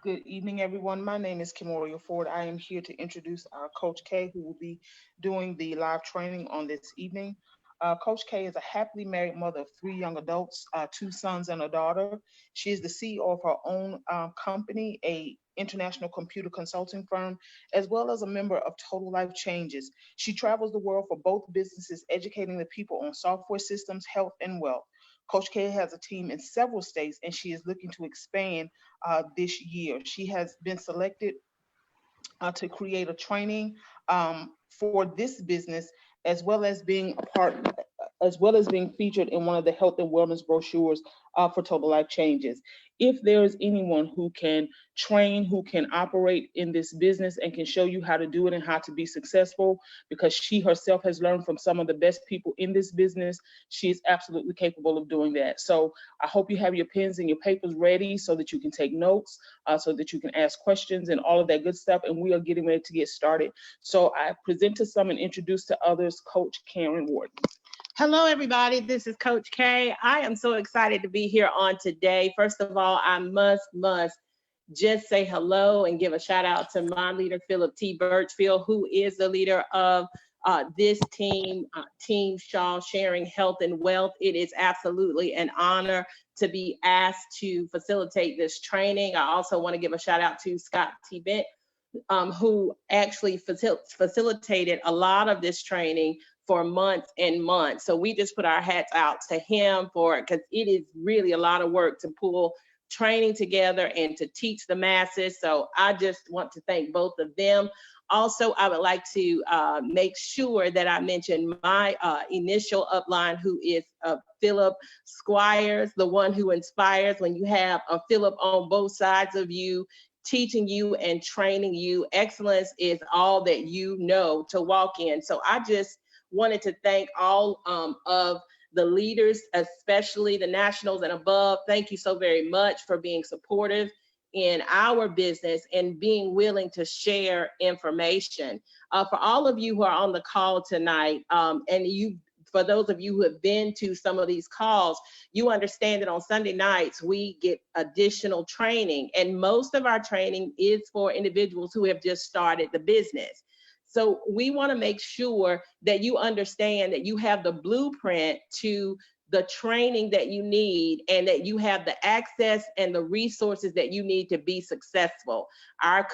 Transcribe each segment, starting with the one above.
Good evening, everyone. My name is Kimora Ford. I am here to introduce our Coach K, who will be doing the live training on this evening. Coach K is a happily married mother of three young adults, two sons and a daughter. She is the CEO of her own company, a international computer consulting firm, as well as a member of Total Life Changes. She travels the world for both businesses, educating the people on software systems, health, and wealth. Coach K has a team in several states, and she is looking to expand this year. She has been selected to create a training for this business, as well as being a part, as well as being featured in one of the health and wellness brochures for Total Life Changes. If there is anyone who can train, who can operate in this business and can show you how to do it and how to be successful, because she herself has learned from some of the best people in this business, she is absolutely capable of doing that. So I hope you have your pens and your papers ready so that you can take notes, so that you can ask questions and all of that good stuff. And we are getting ready to get started. So I present to some and introduce to others Coach Karen Wharton. Hello, everybody. This is Coach K. I am so excited to be here on today. First of all, I must just say hello and give a shout out to my leader, Philip T. Birchfield, who is the leader of this team, Team Shaw Sharing Health and Wealth. It is absolutely an honor to be asked to facilitate this training. I also want to give a shout out to Scott T. Bent, who actually facilitated a lot of this training for months and months. So we just put our hats out to him for it, because it is really a lot of work to pull training together and to teach the masses. So I just want to thank both of them. Also, I would like to make sure that I mention my initial upline, who is Philip Squires, the one who inspires. When you have a Philip on both sides of you, teaching you and training you, excellence is all that you know to walk in. So I just wanted to thank all of the leaders, especially the nationals and above. Thank you so very much for being supportive in our business and being willing to share information. For all of you who are on the call tonight, for those of you who have been to some of these calls, you understand that on Sunday nights, we get additional training, and most of our training is for individuals who have just started the business. So we want to make sure that you understand that you have the blueprint to the training that you need, and that you have the access and the resources that you need to be successful. Our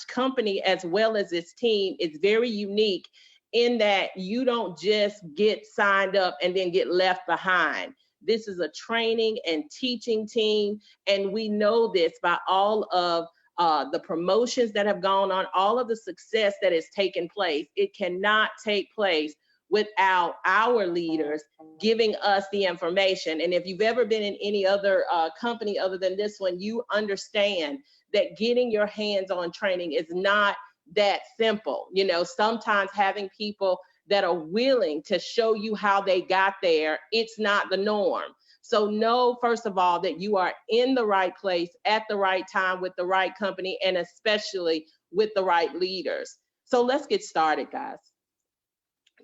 company, as well as this team, is very unique in that you don't just get signed up and then get left behind. This is a training and teaching team, and we know this by all of the promotions that have gone on, all of the success that has taken place. It cannot take place without our leaders giving us the information. And if you've ever been in any other company other than this one, you understand that getting your hands on training is not that simple. You know, sometimes having people that are willing to show you how they got there, it's not the norm. So know, first of all, that you are in the right place at the right time with the right company, and especially with the right leaders. So let's get started, guys.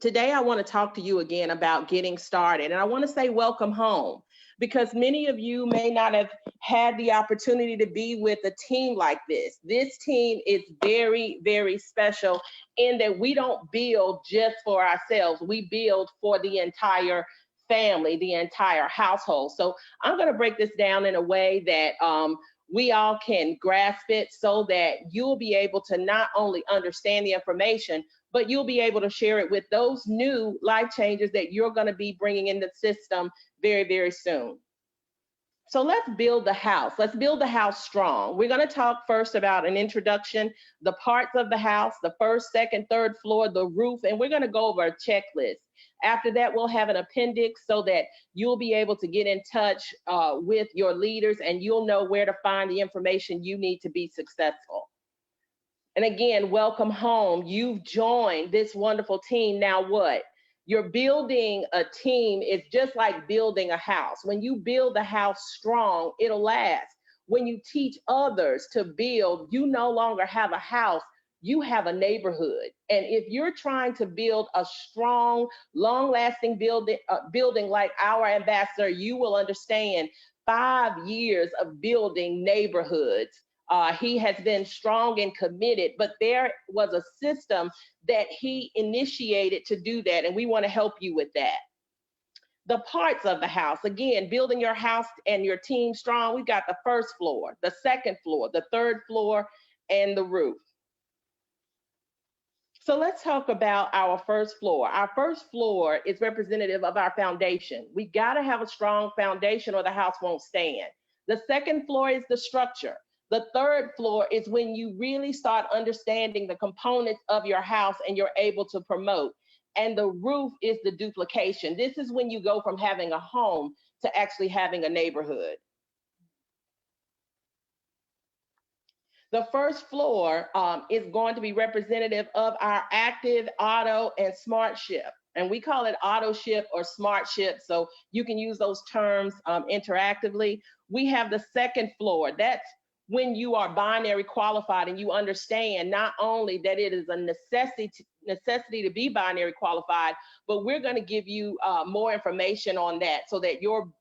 Today, I want to talk to you again about getting started. And I want to say welcome home, because many of you may not have had the opportunity to be with a team like this. This team is very, very special in that we don't build just for ourselves. We build for the entire family, the entire household. So I'm going to break this down in a way that we all can grasp it, so that you'll be able to not only understand the information, but you'll be able to share it with those new life changers that you're going to be bringing in the system very, very soon. So let's build the house. Let's build the house strong. We're going to talk first about an introduction, the parts of the house, the first, second, third floor, the roof, and we're going to go over a checklist. After that, we'll have an appendix so that you'll be able to get in touch with your leaders, and you'll know where to find the information you need to be successful. And again, welcome home. You've joined this wonderful team. Now what? You're building a team. It's just like building a house. When you build the house strong, it'll last. When you teach others to build, you no longer have a house, you have a neighborhood. And if you're trying to build a strong, long-lasting building like our ambassador, you will understand 5 years of building neighborhoods. He has been strong and committed, but there was a system that he initiated to do that, and we want to help you with that. The parts of the house, again, building your house and your team strong. We've got the first floor, the second floor, the third floor, and the roof. So let's talk about our first floor. Our first floor is representative of our foundation. We got to have a strong foundation or the house won't stand. The second floor is the structure. The third floor is when you really start understanding the components of your house and you're able to promote. And the roof is the duplication. This is when you go from having a home to actually having a neighborhood. The first floor is going to be representative of our active, auto, and smart ship. And we call it auto ship or smart ship, so you can use those terms interactively. We have the second floor. That's when you are binary qualified and you understand not only that it is a necessity to be binary qualified, but we're going to give you more information on that so that your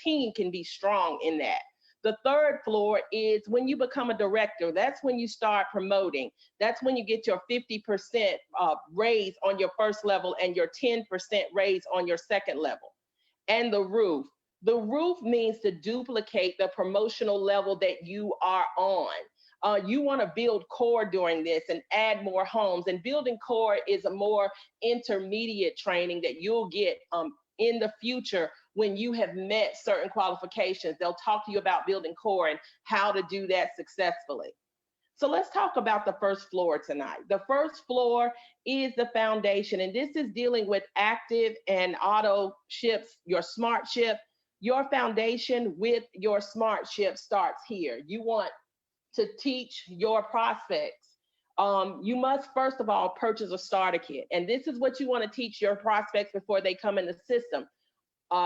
team can be strong in that. The third floor is when you become a director. That's when you start promoting. That's when you get your 50% raise on your first level and your 10% raise on your second level. And the roof. The roof means to duplicate the promotional level that you are on. You want to build core during this and add more homes. And building core is a more intermediate training that you'll get in the future when you have met certain qualifications. They'll talk to you about building core and how to do that successfully. So let's talk about the first floor tonight. The first floor is the foundation, and this is dealing with active and auto ships, your smart ship. Your foundation with your smart ship starts here. You want to teach your prospects. You must, first of all, purchase a starter kit. And this is what you want to teach your prospects before they come in the system.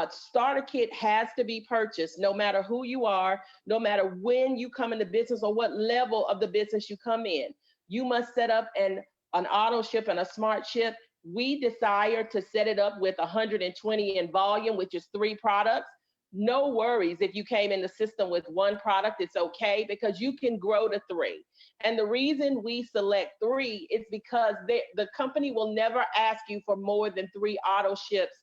Starter kit has to be purchased no matter who you are, no matter when you come into business or what level of the business you come in. You must set up an auto ship and a smart ship. We desire to set it up with 120 in volume, which is 3 products. No worries if you came in the system with 1 product, it's okay because you can grow to 3. And the reason we select 3 is because the company will never ask you for more than 3 auto ships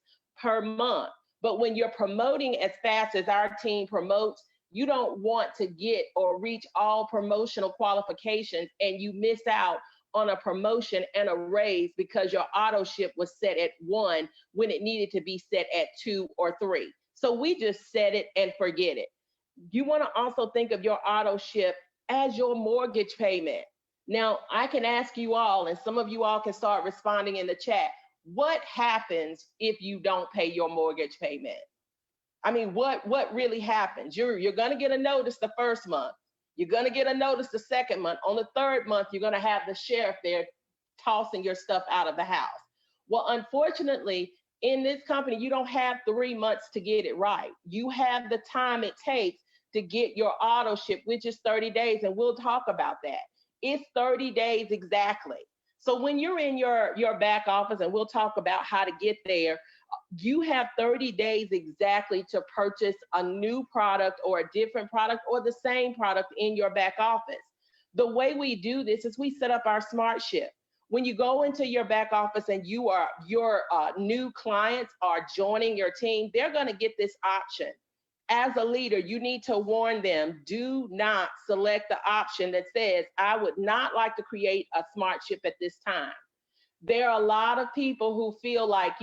per month. But when you're promoting as fast as our team promotes, you don't want to get or reach all promotional qualifications and you miss out on a promotion and a raise because your auto ship was set at 1 when it needed to be set at 2 or 3. So we just set it and forget it. You want to also think of your auto ship as your mortgage payment. Now, I can ask you all, and some of you all can start responding in the chat. What happens if you don't pay your mortgage payment? I mean, what really happens? You're going to get a notice the first month. You're going to get a notice the second month. On the third month, you're going to have the sheriff there tossing your stuff out of the house. Well, unfortunately, in this company, you don't have 3 months to get it right. You have the time it takes to get your auto ship, which is 30 days, and we'll talk about that. It's 30 days exactly. So when you're in your back office, and we'll talk about how to get there, you have 30 days exactly to purchase a new product or a different product or the same product in your back office. The way we do this is we set up our smart ship. When you go into your back office and your new clients are joining your team, they're going to get this option. As a leader, you need to warn them, do not select the option that says, I would not like to create a smart ship at this time. There are a lot of people who feel like,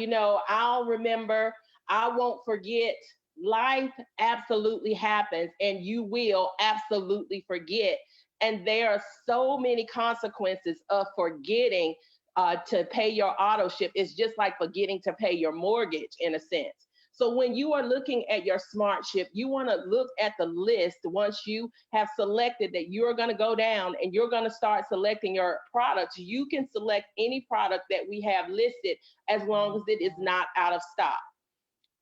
I'll remember, I won't forget. Life absolutely happens and you will absolutely forget. And there are so many consequences of forgetting to pay your auto ship. It's just like forgetting to pay your mortgage in a sense. So when you are looking at your smart ship, you want to look at the list once you have selected that you're going to go down and you're going to start selecting your products. You can select any product that we have listed as long as it is not out of stock.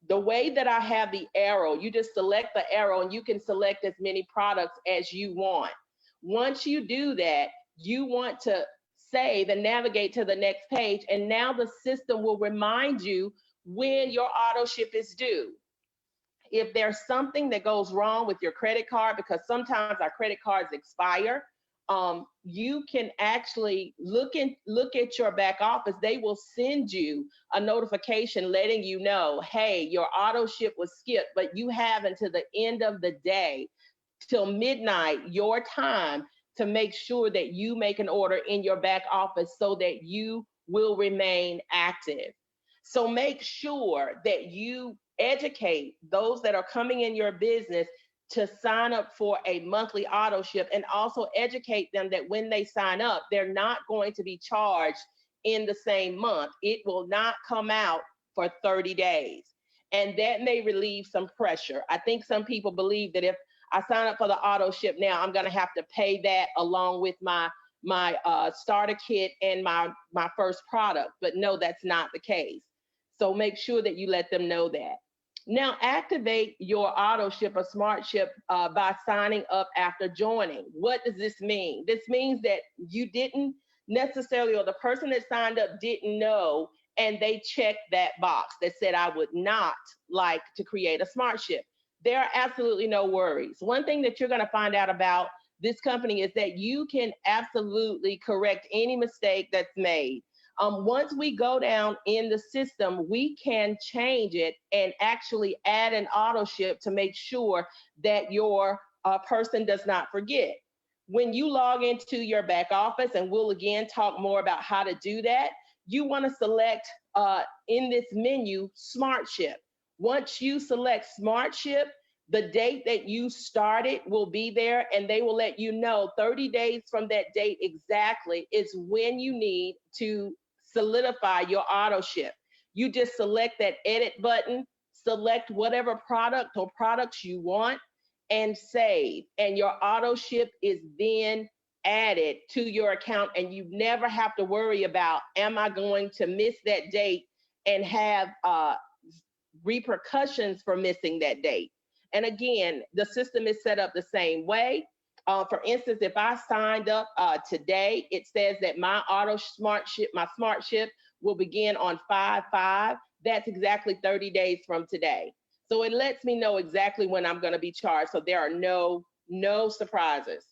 The way that I have the arrow, you just select the arrow and you can select as many products as you want. Once you do that, you want to save and navigate to the next page. And now the system will remind you when your auto ship is due. if there's something that goes wrong with your credit card, because sometimes our credit cards expire, you can actually look at your back office. They will send you a notification letting you know, hey, your auto ship was skipped, but you have until the end of the day, till midnight your time, to make sure that you make an order in your back office so that you will remain active. So make sure that you educate those that are coming in your business to sign up for a monthly auto ship, and also educate them that when they sign up, they're not going to be charged in the same month. It will not come out for 30 days. And that may relieve some pressure. I think some people believe that if I sign up for the auto ship now, I'm going to have to pay that along with my starter kit and my first product. But no, that's not the case. So make sure that you let them know that. Now, activate your auto ship or smart ship by signing up after joining. What does this mean? This means that you didn't necessarily, or the person that signed up didn't know, and they checked that box that said, I would not like to create a smart ship. There are absolutely no worries. One thing that you're going to find out about this company is that you can absolutely correct any mistake that's made. Once we go down in the system, we can change it and actually add an auto ship to make sure that your person does not forget. When you log into your back office, and we'll again talk more about how to do that, you want to select in this menu, Smart Ship. Once you select Smart Ship, the date that you started will be there, and they will let you know 30 days from that date exactly is when you need to solidify your auto ship. You just select that edit button, select whatever product or products you want, and save. And your auto ship is then added to your account, and you never have to worry about, am I going to miss that date and have repercussions for missing that date. And again, the system is set up the same way. For instance, if I signed up today, it says that my smart ship will begin on 5/5. That's exactly 30 days from today. So it lets me know exactly when I'm going to be charged. So there are no surprises.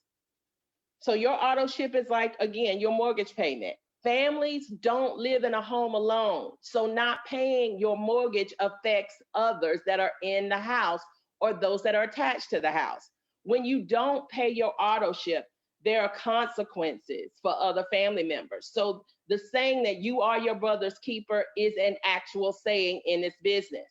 So your auto ship is like, again, your mortgage payment. Families don't live in a home alone. So not paying your mortgage affects others that are in the house or those that are attached to the house. When you don't pay your auto ship, there are consequences for other family members. So the saying that you are your brother's keeper is an actual saying in this business.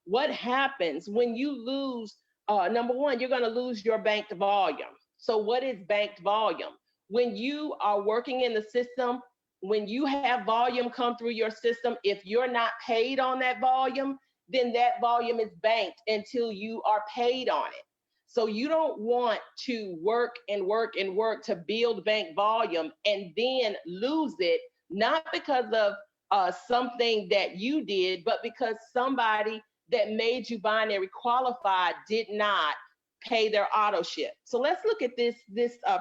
What happens when you lose, number one, you're going to lose your banked volume. So what is banked volume? When you are working in the system, when you have volume come through your system, if you're not paid on that volume, then that volume is banked until you are paid on it. So you don't want to work and work and work to build bank volume and then lose it, not because of something that you did, but because somebody that made you binary qualified did not pay their auto ship. So let's look at this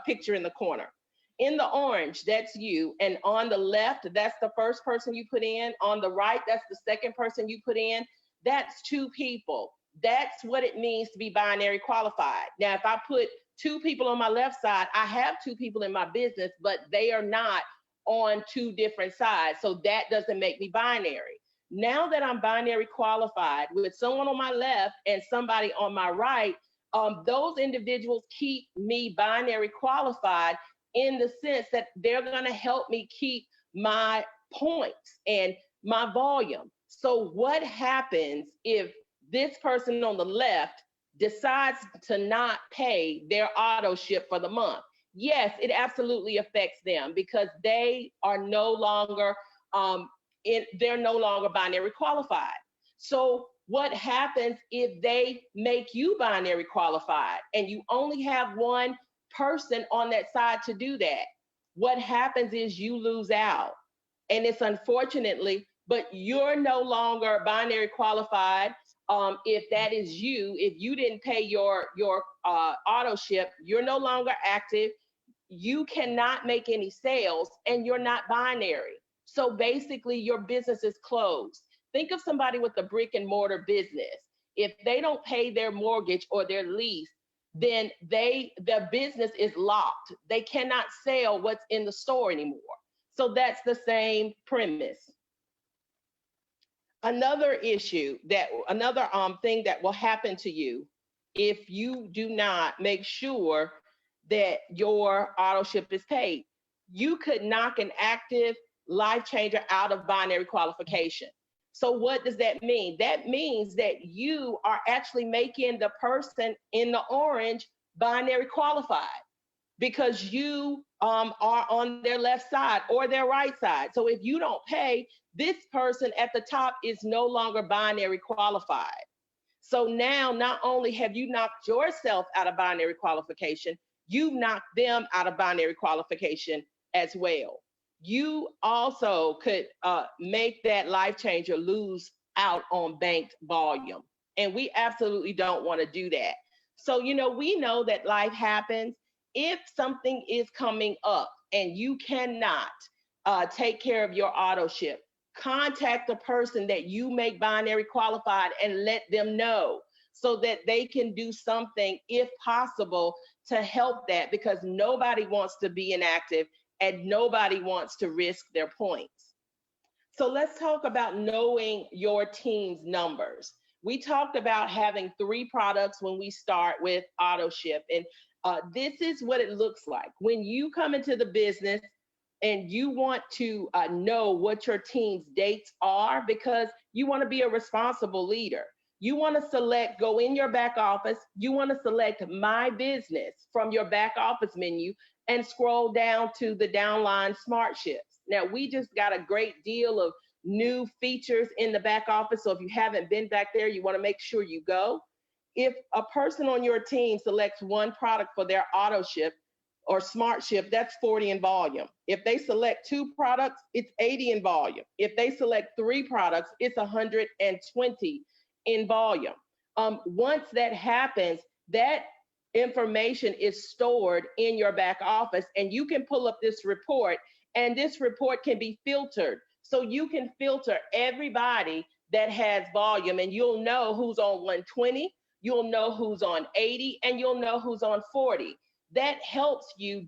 picture in the corner. In the orange, that's you. And on the left, that's the first person you put in. On the right, that's the second person you put in. That's two people. That's what it means to be binary qualified. Now, if I put two people on my left side, I have two people in my business, but they are not on two different sides. So that doesn't make me binary. Now that I'm binary qualified with someone on my left and somebody on my right, those individuals keep me binary qualified in the sense that they're going to help me keep my points and my volume. So what happens if this person on the left decides to not pay their auto ship for the month? Yes, it absolutely affects them because they are no longer they're no longer binary qualified. So what happens if they make you binary qualified and you only have one person on that side to do that? What happens is you lose out. And it's unfortunately, but you're no longer binary qualified. If that is you, if you didn't pay your auto ship, you're no longer active. You cannot make any sales and you're not binary. So basically your business is closed. Think of somebody with a brick and mortar business. If they don't pay their mortgage or their lease, then their business is locked. They cannot sell what's in the store anymore. So that's the same premise. Another thing that will happen to you if you do not make sure that your auto ship is paid. You could knock an active life changer out of binary qualification. So what does that mean? That means that you are actually making the person in the orange binary qualified because you are on their left side or their right side. So if you don't pay, this person at the top is no longer binary qualified. So now not only have you knocked yourself out of binary qualification, you've knocked them out of binary qualification as well. You also could make that life changer lose out on banked volume. And we absolutely don't want to do that. So, we know that life happens. If something is coming up and you cannot take care of your auto ship, contact the person that you make binary qualified and let them know so that they can do something, if possible, to help that, because nobody wants to be inactive and nobody wants to risk their points. So let's talk about knowing your team's numbers. We talked about having 3 products when we start with auto ship, and this is what it looks like. When you come into the business and you want to know what your team's dates are, because you want to be a responsible leader. You want to go in your back office, you want to select My Business from your back office menu and scroll down to the downline smart ships. Now, we just got a great deal of new features in the back office. So if you haven't been back there, you want to make sure you go. If a person on your team selects 1 product for their auto ship or smart ship, that's 40 in volume. If they select 2 products, it's 80 in volume. If they select 3 products, it's 120 in volume. Once that happens, that information is stored in your back office, and you can pull up this report, and this report can be filtered. So you can filter everybody that has volume, and you'll know who's on 120, you'll know who's on 80, and you'll know who's on 40. That helps you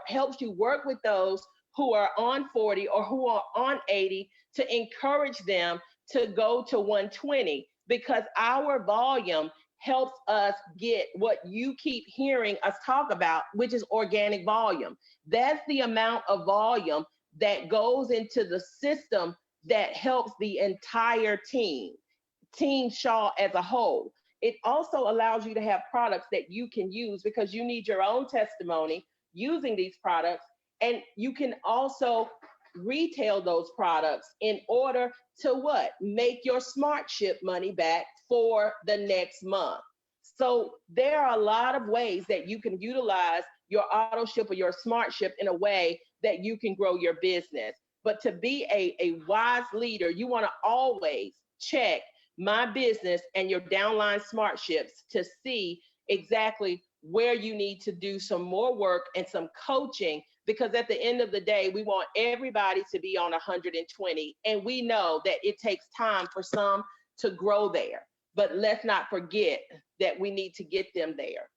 helps you work with those who are on 40 or who are on 80 to encourage them to go to 120, because our volume helps us get what you keep hearing us talk about, which is organic volume. That's the amount of volume that goes into the system that helps the entire Team Shaw as a whole. It also allows you to have products that you can use, because you need your own testimony using these products, and you can also retail those products in order to what? Make your smart ship money back for the next month. So there are a lot of ways that you can utilize your auto ship or your smart ship in a way that you can grow your business. But to be a wise leader, you want to always check My Business and your downline smart ships to see exactly where you need to do some more work and some coaching, because at the end of the day, we want everybody to be on 120. And we know that it takes time for some to grow there. But let's not forget that we need to get them there.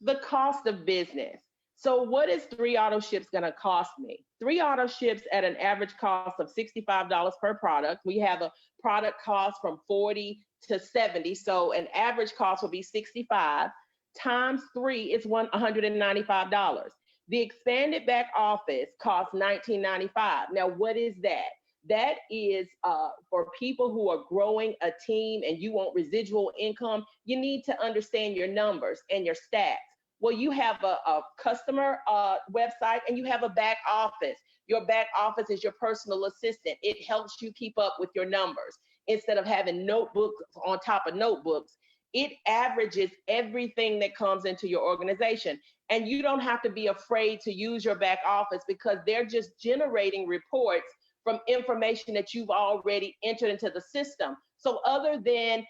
The cost of business. So what is 3 auto ships going to cost me? 3 auto ships at an average cost of $65 per product. We have a product cost from 40 to 70. So an average cost will be 65 times 3 is $195. The expanded back office costs $19.95. Now, what is that? That is for people who are growing a team and you want residual income. You need to understand your numbers and your stats. Well, you have a customer website and you have a back office. Your back office is your personal assistant. It helps you keep up with your numbers. Instead of having notebooks on top of notebooks, it averages everything that comes into your organization. And you don't have to be afraid to use your back office, because they're just generating reports from information that you've already entered into the system. So other than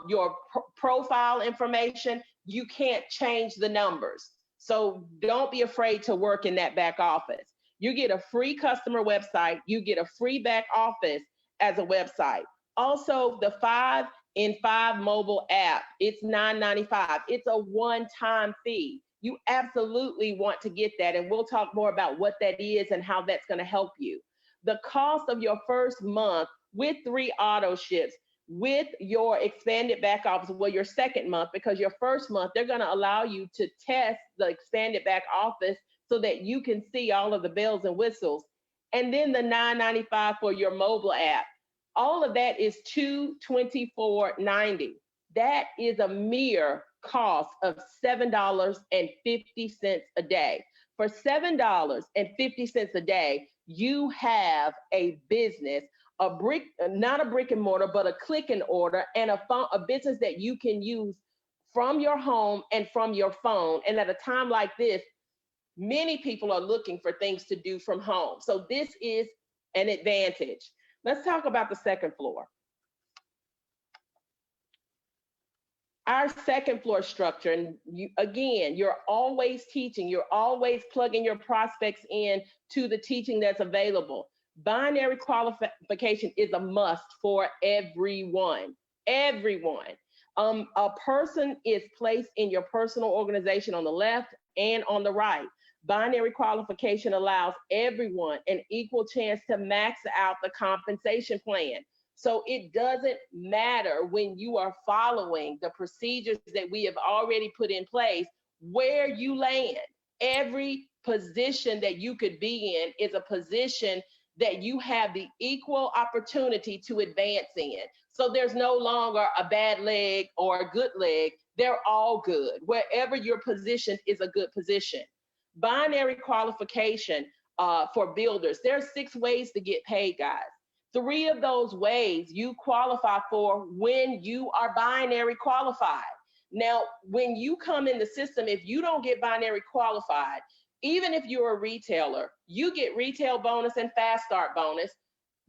your profile information, you can't change the numbers. So don't be afraid to work in that back office. You get a free customer website. You get a free back office as a website. Also, the 5 in 5 mobile app. It's $9.95. It's a one-time fee. You absolutely want to get that, and we'll talk more about what that is and how that's going to help you. The cost of your first month with 3 auto ships, with your expanded back office, well, your second month, because your first month, they're going to allow you to test the expanded back office so that you can see all of the bells and whistles. And then the $9.95 for your mobile app. All of that is $224.90. That is a mere cost of $7.50 a day. For $7.50 a day, you have a business, not a brick and mortar, but a click and order, and a business that you can use from your home and from your phone. And at a time like this, many people are looking for things to do from home. So this is an advantage. Let's talk about the second floor. Our second floor structure, and you're always teaching, you're always plugging your prospects in to the teaching that's available. Binary qualification is a must for everyone. Everyone. A person is placed in your personal organization on the left and on the right. Binary qualification allows everyone an equal chance to max out the compensation plan. So it doesn't matter when you are following the procedures that we have already put in place, where you land. Every position that you could be in is a position that you have the equal opportunity to advance in. So there's no longer a bad leg or a good leg. They're all good. Wherever you're positioned is a good position. Binary qualification for builders. There's 6 ways to get paid, guys. 3 of those ways you qualify for when you are binary qualified. Now, when you come in the system, if you don't get binary qualified, even if you're a retailer, you get retail bonus and fast start bonus.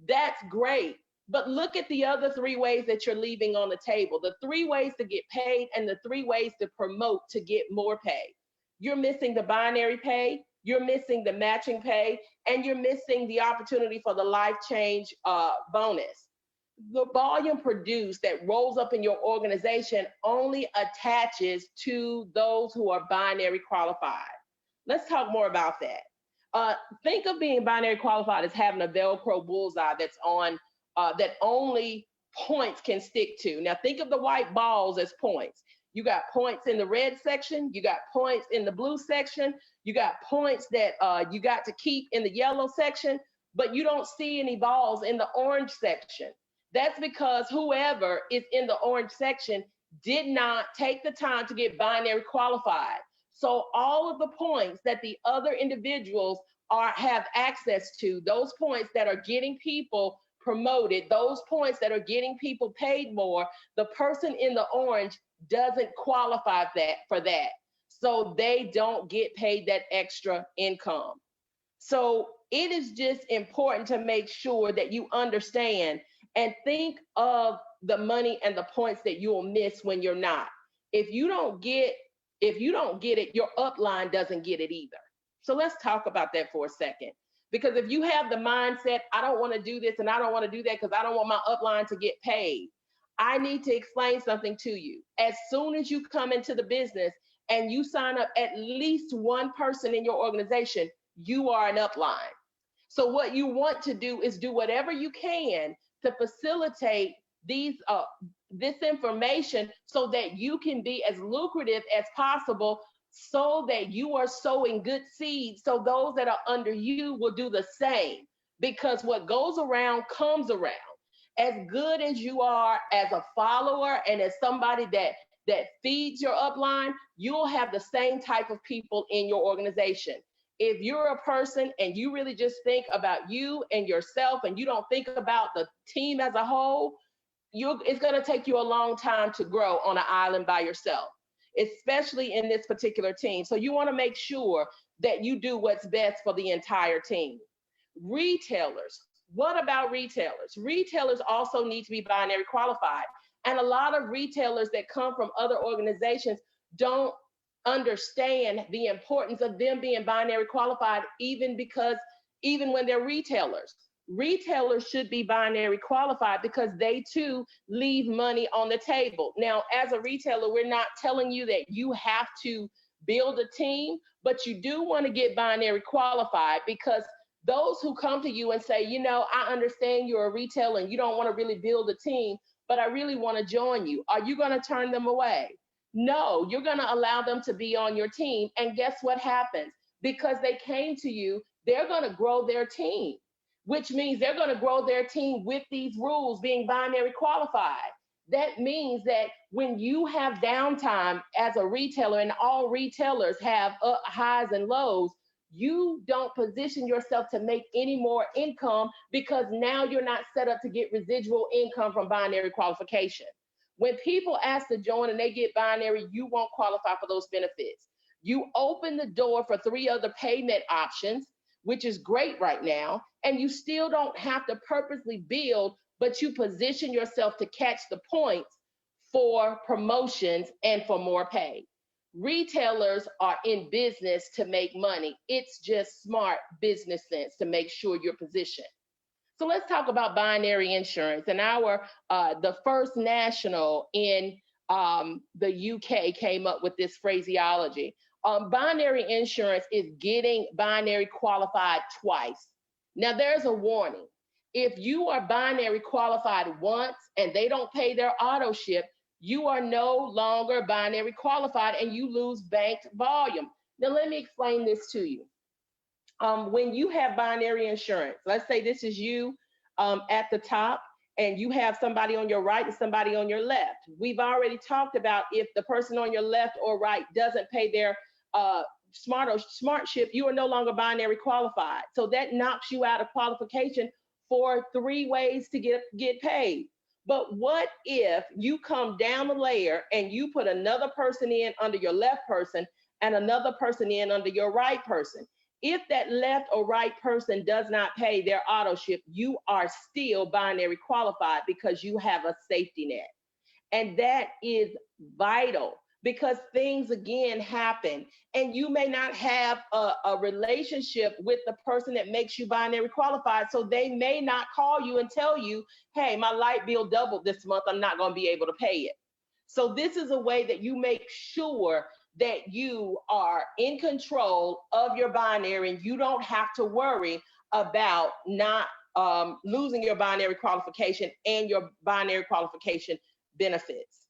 That's great. But look at the other 3 ways that you're leaving on the table. The 3 ways to get paid and the 3 ways to promote to get more pay. You're missing the binary pay, you're missing the matching pay, and you're missing the opportunity for the life change bonus. The volume produced that rolls up in your organization only attaches to those who are binary qualified. Let's talk more about that. Think of being binary qualified as having a Velcro bullseye that's on, that only points can stick to. Now think of the white balls as points. You got points in the red section, you got points in the blue section, you got points that you got to keep in the yellow section, but you don't see any balls in the orange section. That's because whoever is in the orange section did not take the time to get binary qualified. So all of the points that the other individuals have access to, those points that are getting people promoted, those points that are getting people paid more, the person in the orange doesn't qualify for that. So they don't get paid that extra income. So it is just important to make sure that you understand and think of the money and the points that you will miss when you're not. If you don't get it, your upline doesn't get it either. So let's talk about that for a second. Because if you have the mindset, I don't want to do this and I don't want to do that because I don't want my upline to get paid, I need to explain something to you. As soon as you come into the business and you sign up at least one person in your organization, you are an upline. So what you want to do is do whatever you can to facilitate this information so that you can be as lucrative as possible, so that you are sowing good seeds, so those that are under you will do the same. Because what goes around comes around. As good as you are as a follower and as somebody that feeds your upline, you'll have the same type of people in your organization. If you're a person and you really just think about you and yourself and you don't think about the team as a whole, it's going to take you a long time to grow on an island by yourself, especially in this particular team. So you want to make sure that you do what's best for the entire team. Retailers. What about retailers? Retailers also need to be binary qualified. And a lot of retailers that come from other organizations don't understand the importance of them being binary qualified, even when they're retailers. retailers should be binary qualified because they too leave money on the table. Now, as a retailer, we're not telling you that you have to build a team, but you do want to get binary qualified, because those who come to you and say, you know, I understand you're a retailer and you don't want to really build a team, but I really want to join you. Are you going to turn them away? No, you're going to allow them to be on your team. And guess what happens? Because they came to you, they're going to grow their team, which means they're going to grow their team with these rules being binary qualified. That means that when you have downtime as a retailer, and all retailers have highs and lows, you don't position yourself to make any more income, because now you're not set up to get residual income from binary qualification. When people ask to join and they get binary, you won't qualify for those benefits. You open the door for 3 other payment options, which is great right now, and you still don't have to purposely build, but you position yourself to catch the points for promotions and for more pay. Retailers are in business to make money. It's just smart business sense to make sure you're positioned. So let's talk about binary insurance. And the first national in the UK came up with this phraseology. Binary insurance is getting binary qualified twice. Now, there's a warning. If you are binary qualified once and they don't pay their auto ship, you are no longer binary qualified and you lose banked volume. Now, let me explain this to you. When you have binary insurance, let's say this is you at the top, and you have somebody on your right and somebody on your left. We've already talked about if the person on your left or right doesn't pay their smart ship, you are no longer binary qualified. So that knocks you out of qualification for 3 ways to get paid. But what if you come down the layer and you put another person in under your left person and another person in under your right person? If that left or right person does not pay their auto ship, you are still binary qualified because you have a safety net. And that is vital, because things again happen and you may not have a relationship with the person that makes you binary qualified. So they may not call you and tell you, hey, my light bill doubled this month, I'm not going to be able to pay it. So this is a way that you make sure that you are in control of your binary and you don't have to worry about not losing your binary qualification and your binary qualification benefits.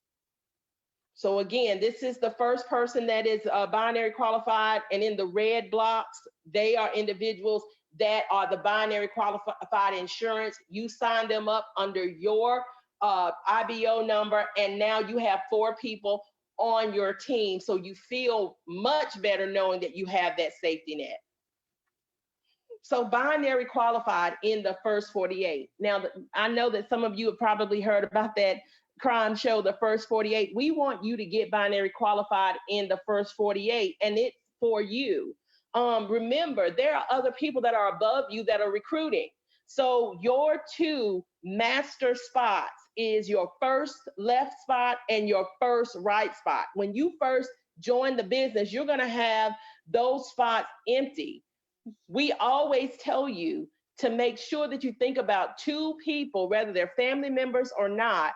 So again, this is the first person that is binary qualified, and in the red blocks, they are individuals that are the binary qualified insurance. You sign them up under your IBO number, and now you have 4 people on your team. So you feel much better knowing that you have that safety net. So binary qualified in the first 48. Now, I know that some of you have probably heard about that crime show, The First 48. We want you to get binary qualified in the first 48, and it's for you. Remember, there are other people that are above you that are recruiting. So your 2 master spots is your first left spot and your first right spot. When you first join the business, you're going to have those spots empty. We always tell you to make sure that you think about 2 people, whether they're family members or not.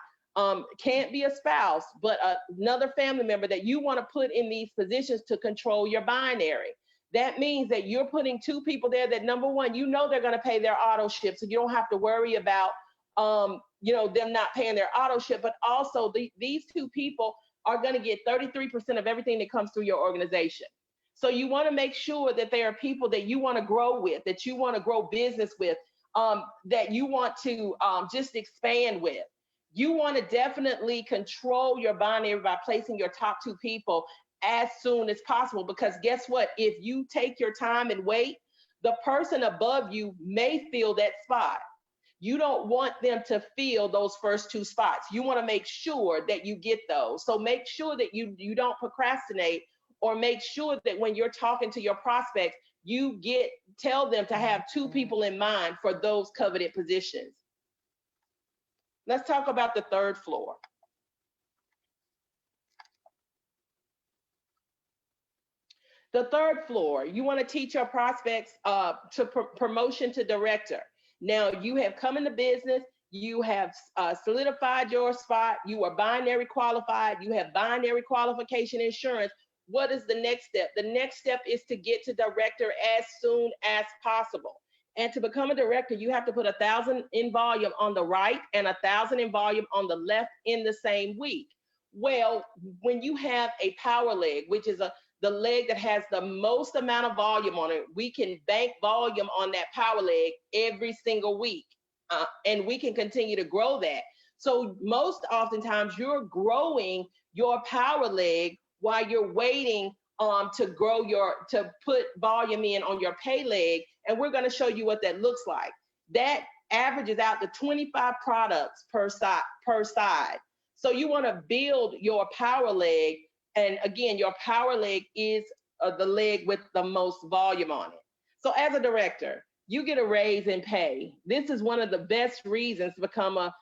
Can't be a spouse, but another family member that you want to put in these positions to control your binary. That means that you're putting 2 people there that, number one, you know they're going to pay their auto ship, so you don't have to worry about them not paying their auto ship. But also these 2 people are going to get 33% of everything that comes through your organization. So you want to make sure that there are people that you want to grow with, that you want to grow business with, that you want to just expand with. You want to definitely control your binary by placing your top 2 people as soon as possible, because guess what? If you take your time and wait, the person above you may fill that spot. You don't want them to fill those first 2 spots. You want to make sure that you get those. So make sure that you don't procrastinate, or make sure that when you're talking to your prospects, you tell them to have 2 people in mind for those coveted positions. Let's talk about the 3rd floor. The 3rd floor, you want to teach your prospects to promotion to director. Now you have come into business, you have solidified your spot, you are binary qualified, you have binary qualification insurance. What is the next step? The next step is to get to director as soon as possible. And to become a director, you have to put 1,000 in volume on the right and 1,000 in volume on the left in the same week. Well, when you have a power leg, which is the leg that has the most amount of volume on it, we can bank volume on that power leg every single week. And we can continue to grow that. So most oftentimes you're growing your power leg while you're waiting to put volume in on your pay leg. And we're going to show you what that looks like. That averages out to 25 products per side. So you want to build your power leg. And again, your power leg is the leg with the most volume on it. So as a director, you get a raise in pay. This is one of the best reasons to become a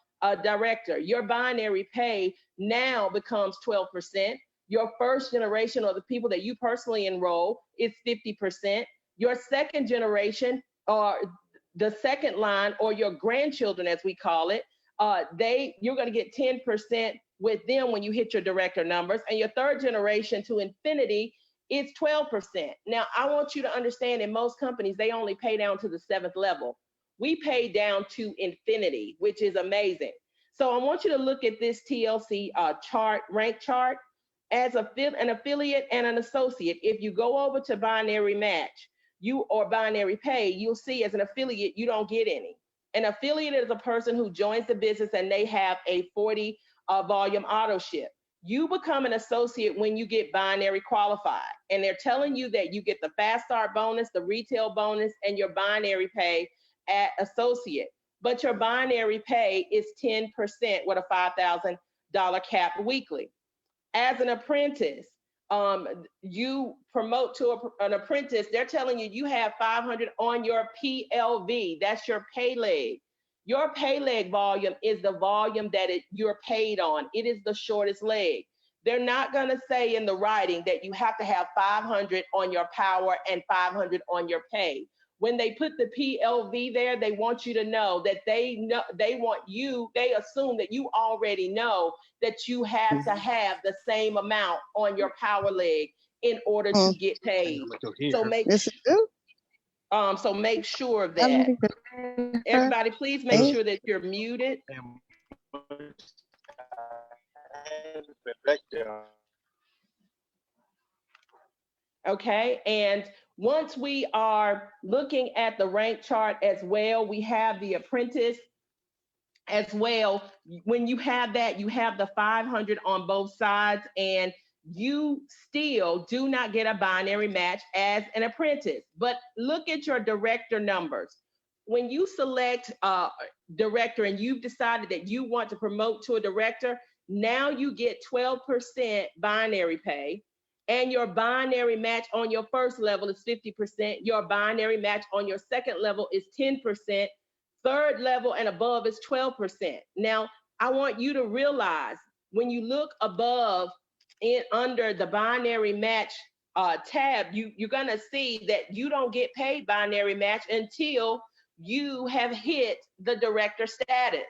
director. Your binary pay now becomes 12%. Your first generation, or the people that you personally enroll, is 50%. Your second generation, or the second line, or your grandchildren, as we call it, you're going to get 10% with them when you hit your director numbers. And your third generation to infinity, it's 12%. Now, I want you to understand, in most companies, they only pay down to the 7th level. We pay down to infinity, which is amazing. So I want you to look at this TLC rank chart. As an affiliate and an associate, if you go over to binary match, or binary pay, you'll see as an affiliate, you don't get any. An affiliate is a person who joins the business and they have a 40 volume auto ship. You become an associate when you get binary qualified, and they're telling you that you get the fast start bonus, the retail bonus, and your binary pay at associate. But your binary pay is 10% with a $5,000 cap weekly. As an apprentice, you promote to an apprentice, they're telling you you have 500 on your PLV. That's your pay leg. Your pay leg volume is the volume that you're paid on. It is the shortest leg. They're not going to say in the writing that you have to have 500 on your power and 500 on your pay. When they put the PLV there, they want you to know that they assume that you already know that you have to have the same amount on your power leg in order to get paid. So make sure of that. Everybody, please make sure that you're muted. Okay, and once we are looking at the rank chart as well, we have the apprentice as well. When you have that, you have the 500 on both sides, and you still do not get a binary match as an apprentice. But look at your director numbers. When you select director and you've decided that you want to promote to a director, now you get 12% binary pay. And your binary match on your first level is 50%. Your binary match on your second level is 10%. Third level and above is 12%. Now, I want you to realize when you look above under the binary match tab, you're going to see that you don't get paid binary match until you have hit the director status.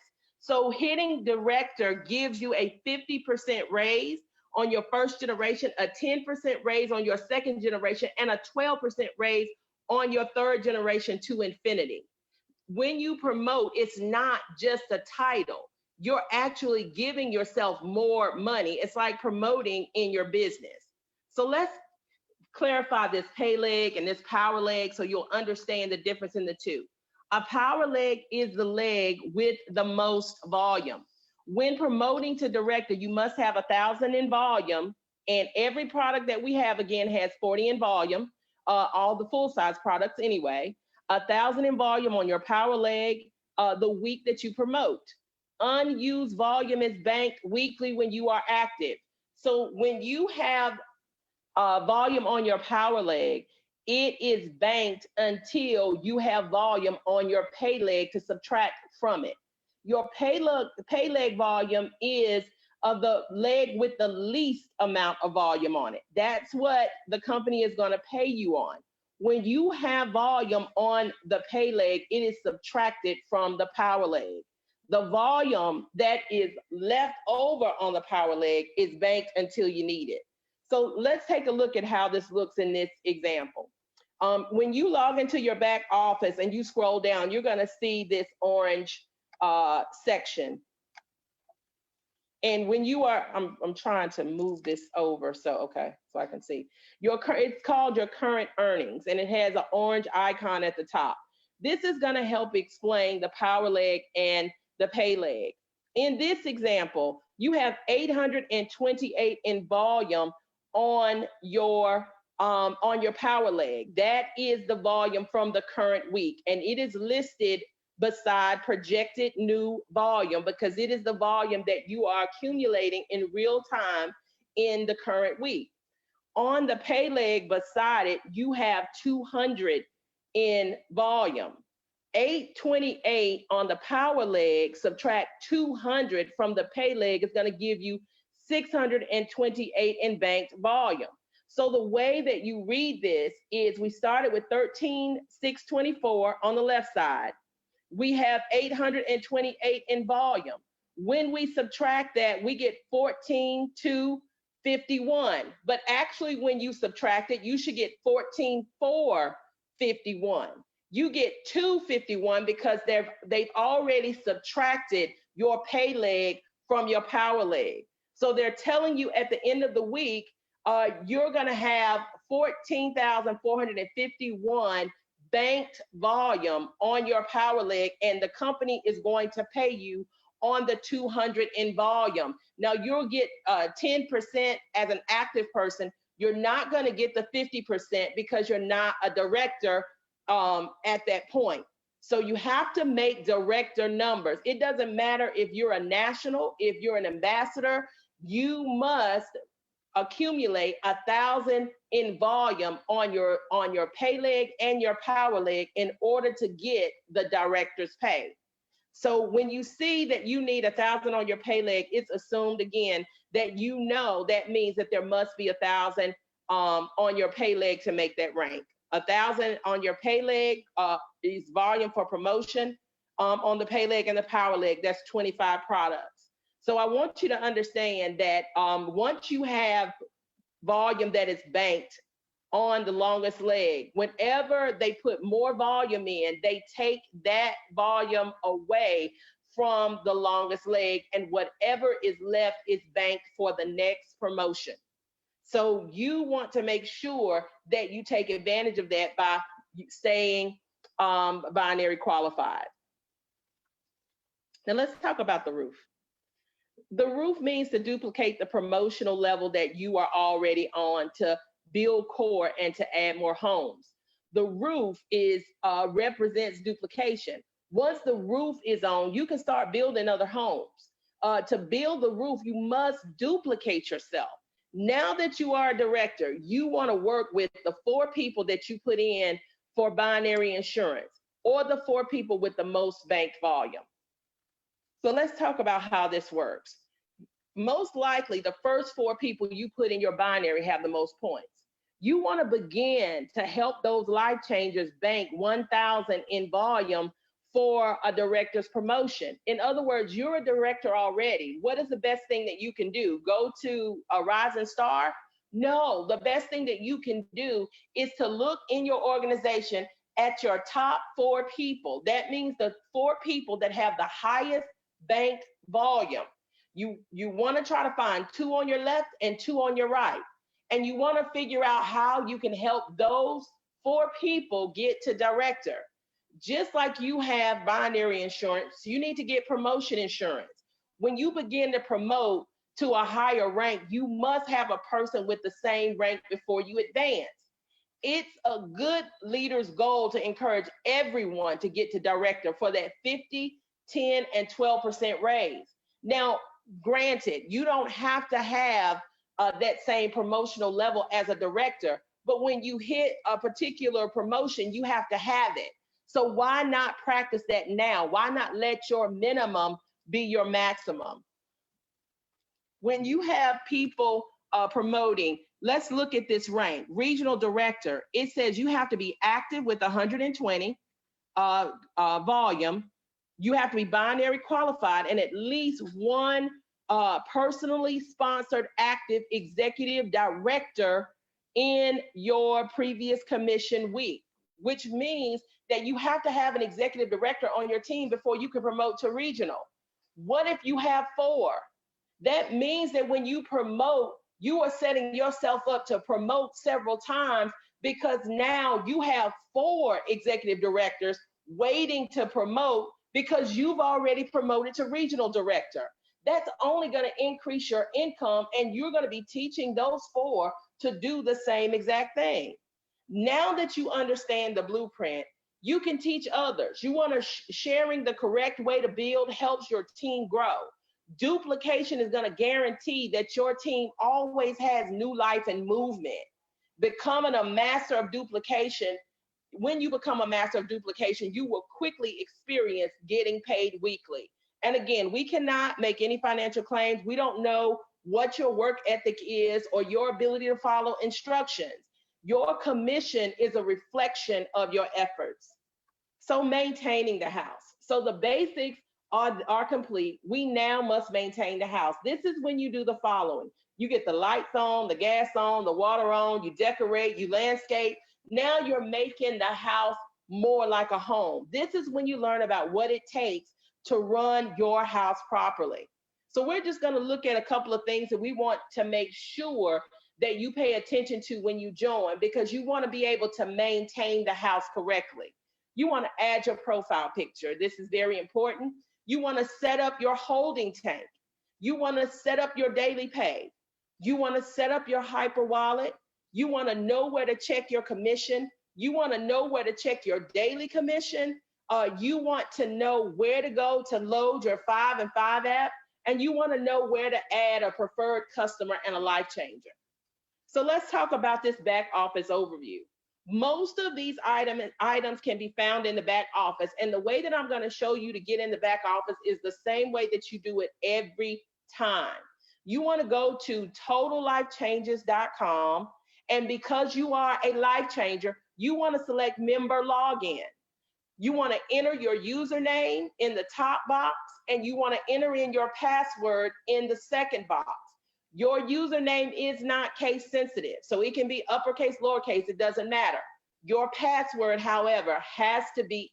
So hitting director gives you a 50% raise on your first generation, a 10% raise on your second generation, and a 12% raise on your third generation to infinity. When you promote, it's not just a title. You're actually giving yourself more money. It's like promoting in your business. So let's clarify this pay leg and this power leg so you'll understand the difference in the two. A power leg is the leg with the most volume. When promoting to director, you must have 1,000 in volume, and every product that we have, again, has 40 in volume, all the full-size products anyway. 1,000 in volume on your power leg the week that you promote. Unused volume is banked weekly when you are active. So when you have volume on your power leg, it is banked until you have volume on your pay leg to subtract from it. Your pay leg volume is the leg with the least amount of volume on it. That's what the company is going to pay you on. When you have volume on the pay leg, it is subtracted from the power leg. The volume that is left over on the power leg is banked until you need it. So let's take a look at how this looks in this example. When you log into your back office and you scroll down, you're going to see this orange section. And when you are, I'm trying to move this over so I can see. It's called your current earnings, and it has an orange icon at the top. This is going to help explain the power leg and the pay leg. In this example, you have 828 in volume on your power leg. That is the volume from the current week, and it is listed beside projected new volume because it is the volume that you are accumulating in real time in the current week. On the pay leg beside it, you have 200 in volume. 828 on the power leg, subtract 200 from the pay leg is going to give you 628 in banked volume. So the way that you read this is we started with 13,624 on the left side. We have 828 in volume. When we subtract that, we get 14,251. But actually, when you subtract it, you should get 14,451. You get 251 because they've already subtracted your pay leg from your power leg. So they're telling you at the end of the week, you're going to have 14,451 banked volume on your power leg, and the company is going to pay you on the 200 in volume. Now you'll get 10% as an active person. You're not going to get the 50% because you're not a director at that point. So you have to make director numbers. It doesn't matter if you're a national, if you're an ambassador, you must accumulate 1,000 in volume on your pay leg and your power leg in order to get the director's pay. So when you see that you need 1,000 on your pay leg, it's assumed again that you know that means that there must be 1,000 on your pay leg to make that rank. 1,000 on your pay leg is volume for promotion. On the pay leg and the power leg, that's 25 products. So I want you to understand that once you have volume that is banked on the longest leg, whenever they put more volume in, they take that volume away from the longest leg, and whatever is left is banked for the next promotion. So you want to make sure that you take advantage of that by staying binary qualified. Now let's talk about the roof. The roof means to duplicate the promotional level that you are already on to build core and to add more homes. The roof represents duplication. Once the roof is on, you can start building other homes. To build the roof, you must duplicate yourself. Now that you are a director, you want to work with the 4 people that you put in for binary insurance, or the 4 people with the most banked volume. So let's talk about how this works. Most likely, the first 4 people you put in your binary have the most points. You want to begin to help those life changers bank 1,000 in volume for a director's promotion. In other words, you're a director already. What is the best thing that you can do? Go to a rising star? No, the best thing that you can do is to look in your organization at your top 4 people. That means the 4 people that have the highest banked volume. You want to try to find 2 on your left and 2 on your right. And you want to figure out how you can help those 4 people get to director. Just like you have binary insurance, you need to get promotion insurance. When you begin to promote to a higher rank, you must have a person with the same rank before you advance. It's a good leader's goal to encourage everyone to get to director for that 50, 10, and 12% raise. Now, granted, you don't have to have that same promotional level as a director, but when you hit a particular promotion, you have to have it. So why not practice that now? Why not let your minimum be your maximum? When you have people promoting, let's look at this rank. Regional director, it says you have to be active with 120 volume. You have to be binary qualified and at least one personally sponsored active executive director in your previous commission week, which means that you have to have an executive director on your team before you can promote to regional. What if you have 4? That means that when you promote, you are setting yourself up to promote several times, because now you have 4 executive directors waiting to promote because you've already promoted to regional director. That's only going to increase your income, and you're going to be teaching those 4 to do the same exact thing. Now that you understand the blueprint, you can teach others. You want to sharing the correct way to build helps your team grow. Duplication is going to guarantee that your team always has new life and movement. Becoming a master of duplication, when you become a master of duplication, you will quickly experience getting paid weekly. And again, we cannot make any financial claims. We don't know what your work ethic is or your ability to follow instructions. Your commission is a reflection of your efforts. So maintaining the house. So the basics are complete. We now must maintain the house. This is when you do the following. You get the lights on, the gas on, the water on, you decorate, you landscape. Now you're making the house more like a home. This is when you learn about what it takes to run your house properly. So we're just going to look at a couple of things that we want to make sure that you pay attention to when you join, because you want to be able to maintain the house correctly. You want to add your profile picture. This is very important. You want to set up your holding tank. You want to set up your daily pay. You want to set up your HYPERWALLET. You want to know where to check your commission. You want to know where to check your daily commission. You want to know where to go to load your 5 and 5 app. And you want to know where to add a preferred customer and a life changer. So let's talk about this back office overview. Most of these items can be found in the back office. And the way that I'm going to show you to get in the back office is the same way that you do it every time. You want to go to totallifechanges.com. And because you are a life changer, you want to select member login. You want to enter your username in the top box, and you want to enter in your password in the second box. Your username is not case sensitive, so it can be uppercase, lowercase, it doesn't matter. Your password, however, has to be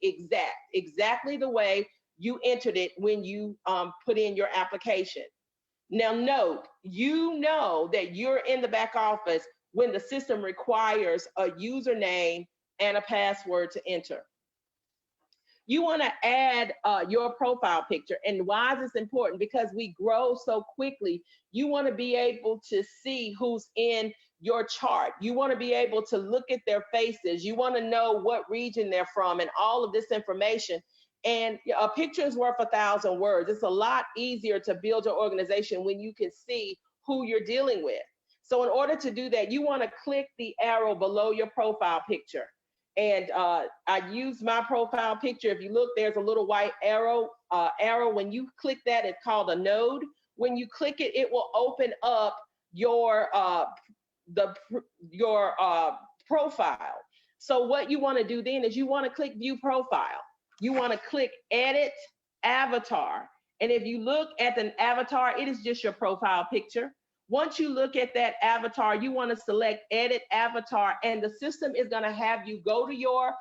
exactly the way you entered it when you put in your application. Now note, you know that you're in the back office when the system requires a username and a password to enter. You want to add your profile picture. And why is this important? Because we grow so quickly. You want to be able to see who's in your chart. You want to be able to look at their faces. You want to know what region they're from and all of this information. And a picture is worth 1,000 words. It's a lot easier to build your organization when you can see who you're dealing with. So in order to do that, you want to click the arrow below your profile picture. And I use my profile picture. If you look, there's a little white arrow. When you click that, it's called a node. When you click it, it will open up your profile. So what you want to do then is you want to click view profile. You want to click edit avatar. And if you look at an avatar, it is just your profile picture. Once you look at that avatar, you want to select edit avatar, and the system is going to have you go to your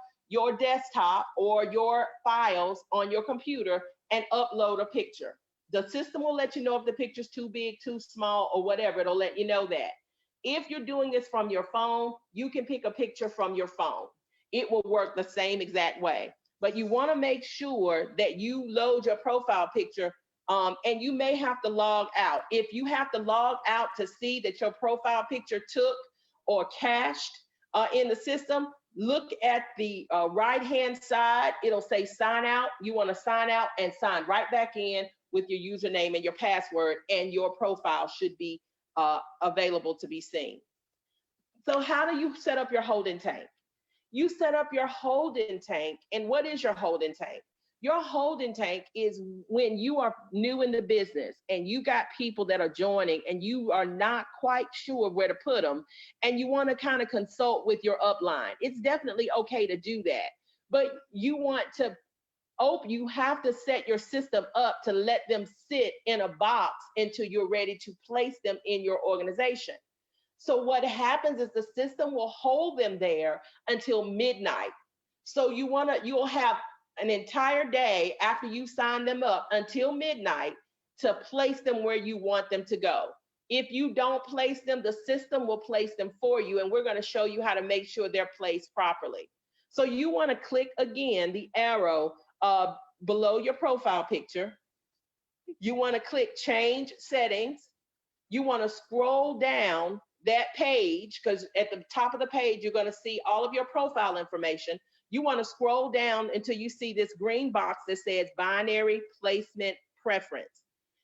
desktop or your files on your computer and upload a picture. The system will let you know if the picture's too big, too small, or whatever. It'll let you know that. If you're doing this from your phone, you can pick a picture from your phone. It will work the same exact way. But you want to make sure that you load your profile picture. And you may have to log out. If you have to log out to see that your profile picture took or cached in the system, look at the right-hand side. It'll say sign out. You want to sign out and sign right back in with your username and your password, and your profile should be available to be seen. So how do you set up your holding tank? You set up your holding tank, and what is your holding tank? Your holding tank is when you are new in the business and you got people that are joining and you are not quite sure where to put them and you want to kind of consult with your upline. It's definitely okay to do that. But you want to you have to set your system up to let them sit in a box until you're ready to place them in your organization. So what happens is the system will hold them there until midnight. So you'll have an entire day after you sign them up until midnight to place them where you want them to go. If you don't place them, the system will place them for you, and we're going to show you how to make sure they're placed properly. So you want to click again the arrow below your profile picture. You want to click change settings. You want to scroll down that page, because at the top of the page, you're going to see all of your profile information. You want to scroll down until you see this green box that says binary placement preference.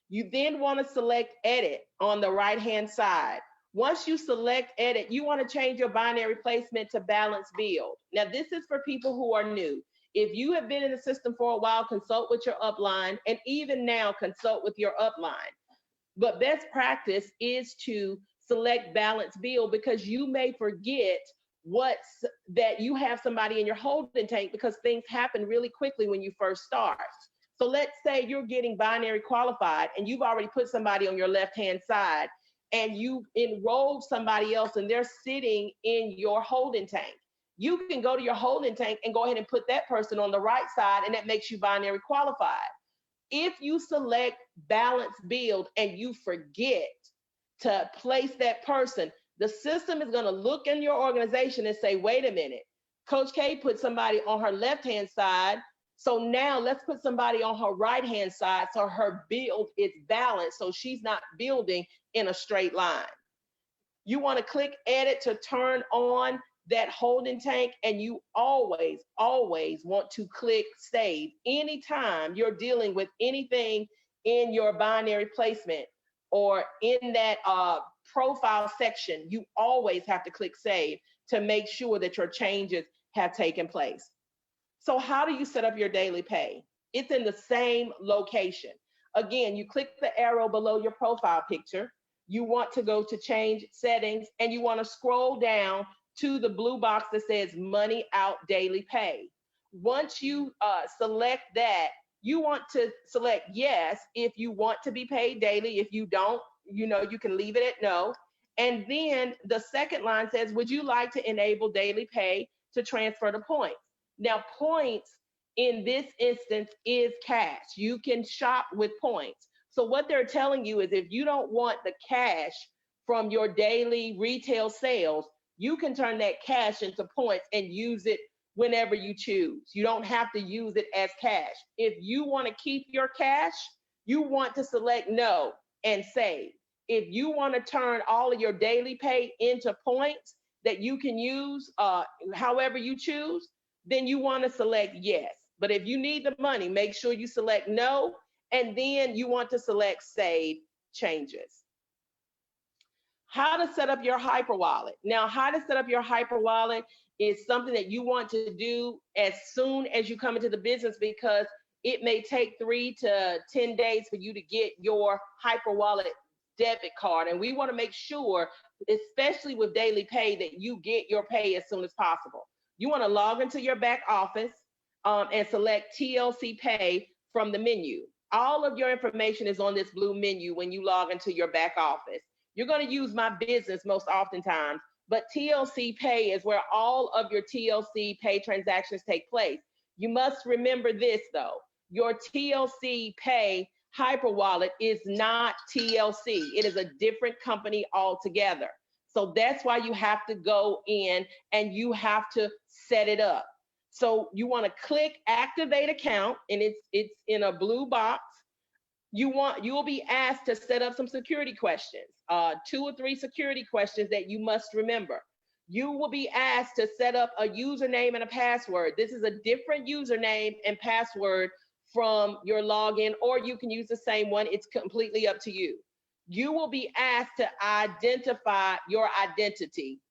You then want to select edit on the right-hand side. Once you select edit, you want to change your binary placement to balance build. Now, this is for people who are new. If you have been in the system for a while, consult with your upline, and even now, consult with your upline. But best practice is to select balance bill, because you may forget that you have somebody in your holding tank, because things happen really quickly when you first start. So let's say you're getting binary qualified and you've already put somebody on your left-hand side and you enrolled somebody else and they're sitting in your holding tank. You can go to your holding tank and go ahead and put that person on the right side, and that makes you binary qualified. If you select balance build and you forget to place that person, the system is going to look in your organization and say, wait a minute, Coach K put somebody on her left-hand side, so now let's put somebody on her right-hand side so her build is balanced, so she's not building in a straight line. You want to click edit to turn on that holding tank, and you always want to click save. Anytime you're dealing with anything in your binary placement or in that profile section, you always have to click save to make sure that your changes have taken place. So how do you set up your daily pay? It's in the same location. Again, you click the arrow below your profile picture. You want to go to change settings, and you want to scroll down to the blue box that says money out daily pay. Once you select that, you want to select yes if you want to be paid daily. If you don't, you can leave it at no. And then the second line says, would you like to enable daily pay to transfer to points? Now, points in this instance is cash. You can shop with points. So what they're telling you is, if you don't want the cash from your daily retail sales, you can turn that cash into points and use it whenever you choose. You don't have to use it as cash. If you want to keep your cash, you want to select no and save. If you want to turn all of your daily pay into points that you can use however you choose, then you want to select yes. But if you need the money, make sure you select no, and then you want to select save changes. How to set up your HYPERWALLET. Now, how to set up your HYPERWALLET is something that you want to do as soon as you come into the business, because it may take 3 to 10 days for you to get your HYPERWALLET debit card. And we want to make sure, especially with daily pay, that you get your pay as soon as possible. You want to log into your back office and select TLC pay from the menu. All of your information is on this blue menu when you log into your back office. You're going to use My Business most oftentimes, but TLC Pay is where all of your TLC Pay transactions take place. You must remember this though, your TLC Pay HYPERWALLET is not TLC. It is a different company altogether. So that's why you have to go in and you have to set it up. So you want to click activate account, and it's in a blue box. You will be asked to set up some security questions, 2 or 3 security questions that you must remember. You will be asked to set up a username and a password. This is a different username and password from your login, or you can use the same one. It's completely up to you. You will be asked to identify your identity.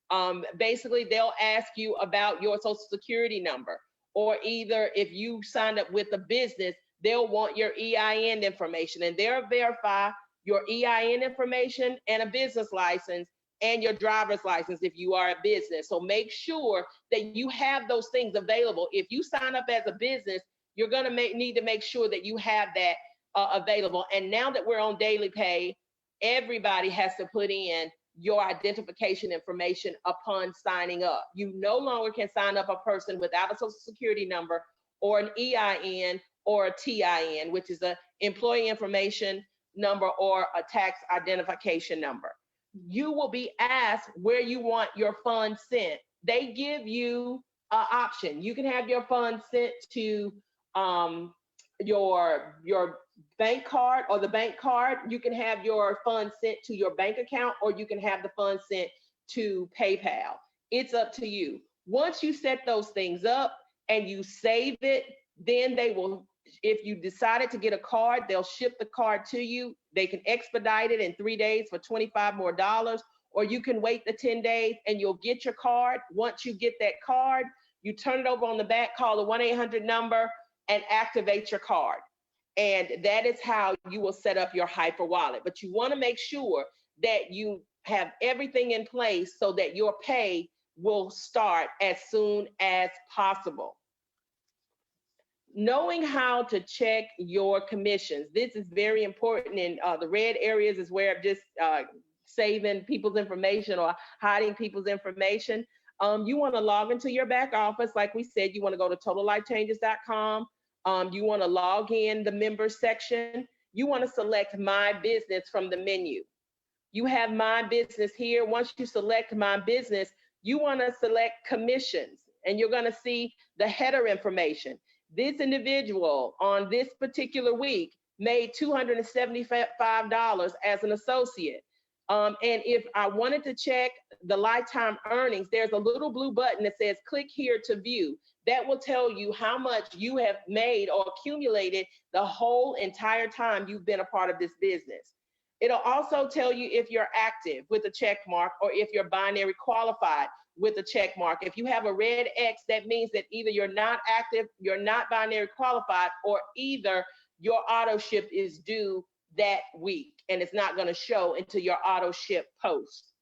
Basically, they'll ask you about your social security number, or either if you signed up with a business, they'll want your EIN information, and they'll verify your EIN information and a business license and your driver's license if you are a business. So make sure that you have those things available. If you sign up as a business, you're going to need to make sure that you have that available. And now that we're on daily pay, everybody has to put in your identification information upon signing up. You no longer can sign up a person without a social security number or an EIN or a TIN, which is an employee information number or a tax identification number. You will be asked where you want your funds sent. They give you an option. You can have your funds sent to your bank card or the bank card. You can have your funds sent to your bank account, or you can have the funds sent to PayPal. It's up to you. Once you set those things up and you save it, then they will, if you decided to get a card, they'll ship the card to you. They can expedite it in 3 days for $25 more, or you can wait the 10 days and you'll get your card. Once you get that card, you turn it over on the back, call the 1-800 number and activate your card. And that is how you will set up your HYPERWALLET. But you want to make sure that you have everything in place so that your pay will start as soon as possible. Knowing how to check your commissions. This is very important. In the red areas is where I'm just saving people's information or hiding people's information. You want to log into your back office. Like we said, you want to go to totallifechanges.com. You want to log in the members section. You want to select My Business from the menu. You have My Business here. Once you select My Business, you want to select commissions, and you're going to see the header information. This individual on this particular week made $275 as an associate. And if I wanted to check the lifetime earnings, there's a little blue button that says click here to view. That will tell you how much you have made or accumulated the whole entire time you've been a part of this business. It'll also tell you if you're active with a check mark or if you're binary qualified with a check mark. If you have a red X, that means that either you're not active, you're not binary qualified, or either your auto ship is due that week and it's not going to show until your auto ship post.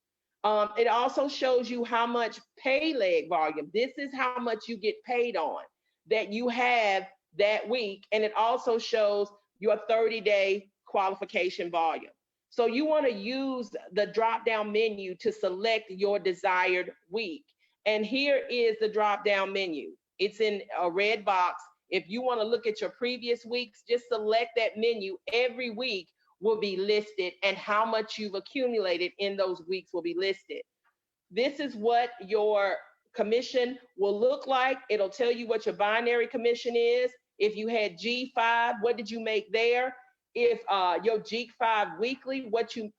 It also shows you how much pay leg volume. This is how much you get paid on that you have that week. And it also shows your 30-day qualification volume. So you want to use the drop-down menu to select your desired week. And here is the drop-down menu. It's in a red box. If you want to look at your previous weeks, just select that menu. Every week will be listed, and how much you've accumulated in those weeks will be listed. This is what your commission will look like. It'll tell you what your binary commission is. If you had G5, what did you make there? If your G5 weekly, what you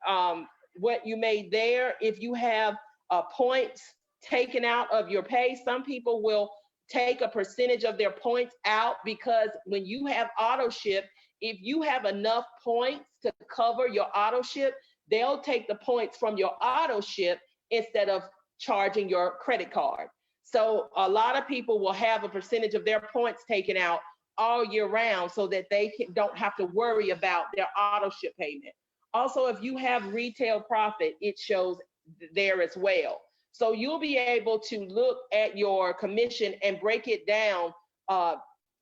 made there. If you have points taken out of your pay, some people will take a percentage of their points out, because when you have auto ship, if you have enough points to cover your auto ship, they'll take the points from your auto ship instead of charging your credit card. So a lot of people will have a percentage of their points taken out all year round so that they don't have to worry about their auto ship payment. Also, if you have retail profit, it shows there as well. So you'll be able to look at your commission and break it down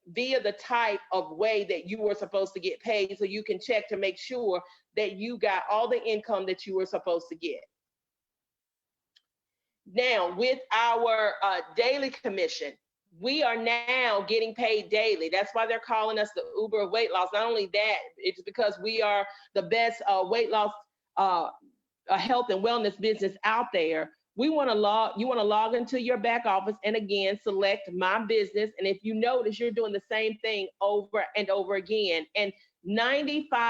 via the type of way that you were supposed to get paid, so you can check to make sure that you got all the income that you were supposed to get. Now, with our daily commission, we are now getting paid daily. That's why they're calling us the Uber of weight loss. Not only that, it's because we are the best weight loss health and wellness business out there. You want to log into your back office and again, select My Business. And if you notice, you're doing the same thing over and over again. And 95%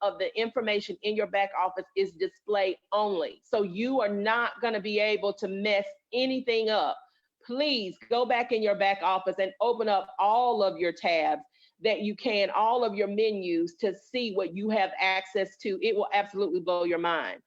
of the information in your back office is display only. So you are not going to be able to mess anything up. Please go back in your back office and open up all of your tabs that you can, all of your menus, to see what you have access to. It will absolutely blow your mind.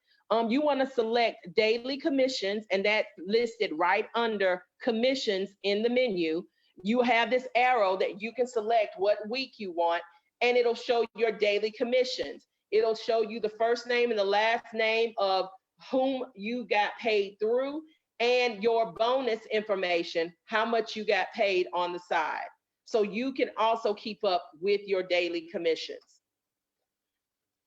You want to select daily commissions, and that's listed right under commissions in the menu. You have this arrow that you can select what week you want, and it'll show your daily commissions. It'll show you the first name and the last name of whom you got paid through, and your bonus information, how much you got paid on the side. So you can also keep up with your daily commissions.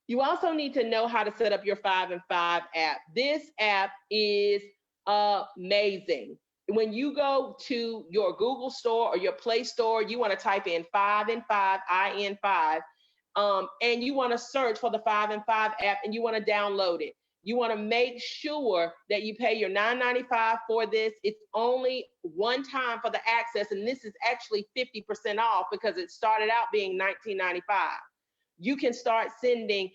You also need to know how to set up your 5 and 5 app. This app is amazing. When you go to your Google store or your Play Store, you want to type in 5 and 5, IN5, and you want to search for the 5 and 5 app, and you want to download it. You want to make sure that you pay your $9.95 for this. It's only one time for the access, and this is actually 50% off because it started out being $19.95. You can start sending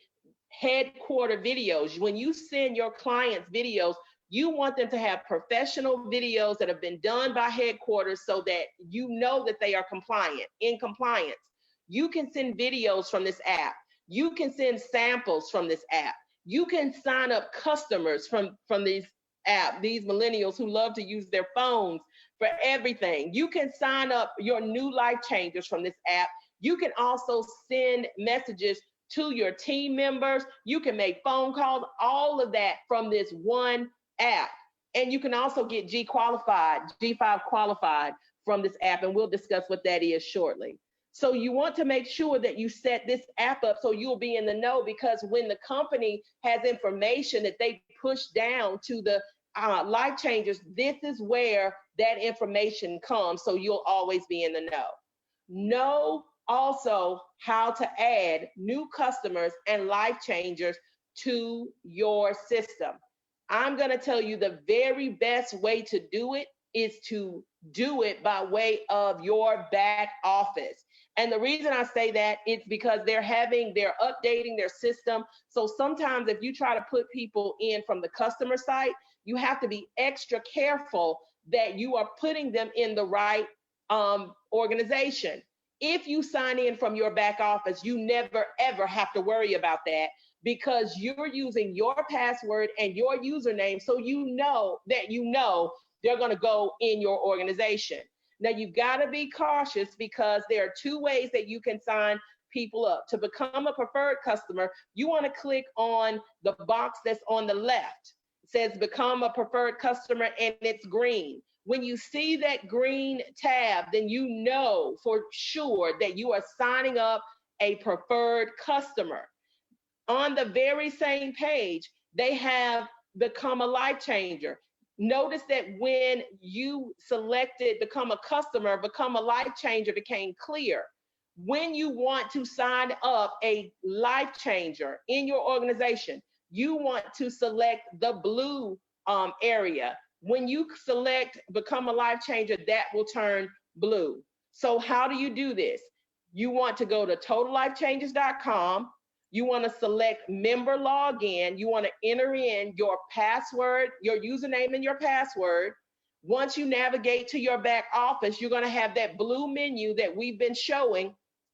headquarter videos. When you send your clients videos, you want them to have professional videos that have been done by headquarters so that you know that they are in compliance. You can send videos from this app. You can send samples from this app. You can sign up customers from this app, these millennials who love to use their phones for everything. You can sign up your new life changers from this app. You can also send messages to your team members. You can make phone calls, all of that from this one app. And you can also get G5 qualified from this app, and we'll discuss what that is shortly. So you want to make sure that you set this app up so you'll be in the know, because when the company has information that they push down to the life changers, this is where that information comes, so you'll always be in the know. Know also how to add new customers and life changers to your system. I'm going to tell you the very best way to do it is to do it by way of your back office. And the reason I say that is because they're updating their system. So sometimes if you try to put people in from the customer site, you have to be extra careful that you are putting them in the right organization. If you sign in from your back office, you never, ever have to worry about that, because you're using your password and your username, so you know they're going to go in your organization. Now, you've got to be cautious, because there are two ways that you can sign people up. To become a preferred customer, you want to click on the box that's on the left. It says become a preferred customer, and it's green. When you see that green tab, then you know for sure that you are signing up a preferred customer. On the very same page, they have become a life changer. Notice that when you selected become a customer, become a life changer became clear. When you want to sign up a life changer in your organization, you want to select the blue area. When you select become a life changer, that will turn blue. So how do you do this? You want to go to totallifechanges.com. You want to select member login. You want to enter in your password, your username and your password. Once you navigate to your back office, you're going to have that blue menu that we've been showing,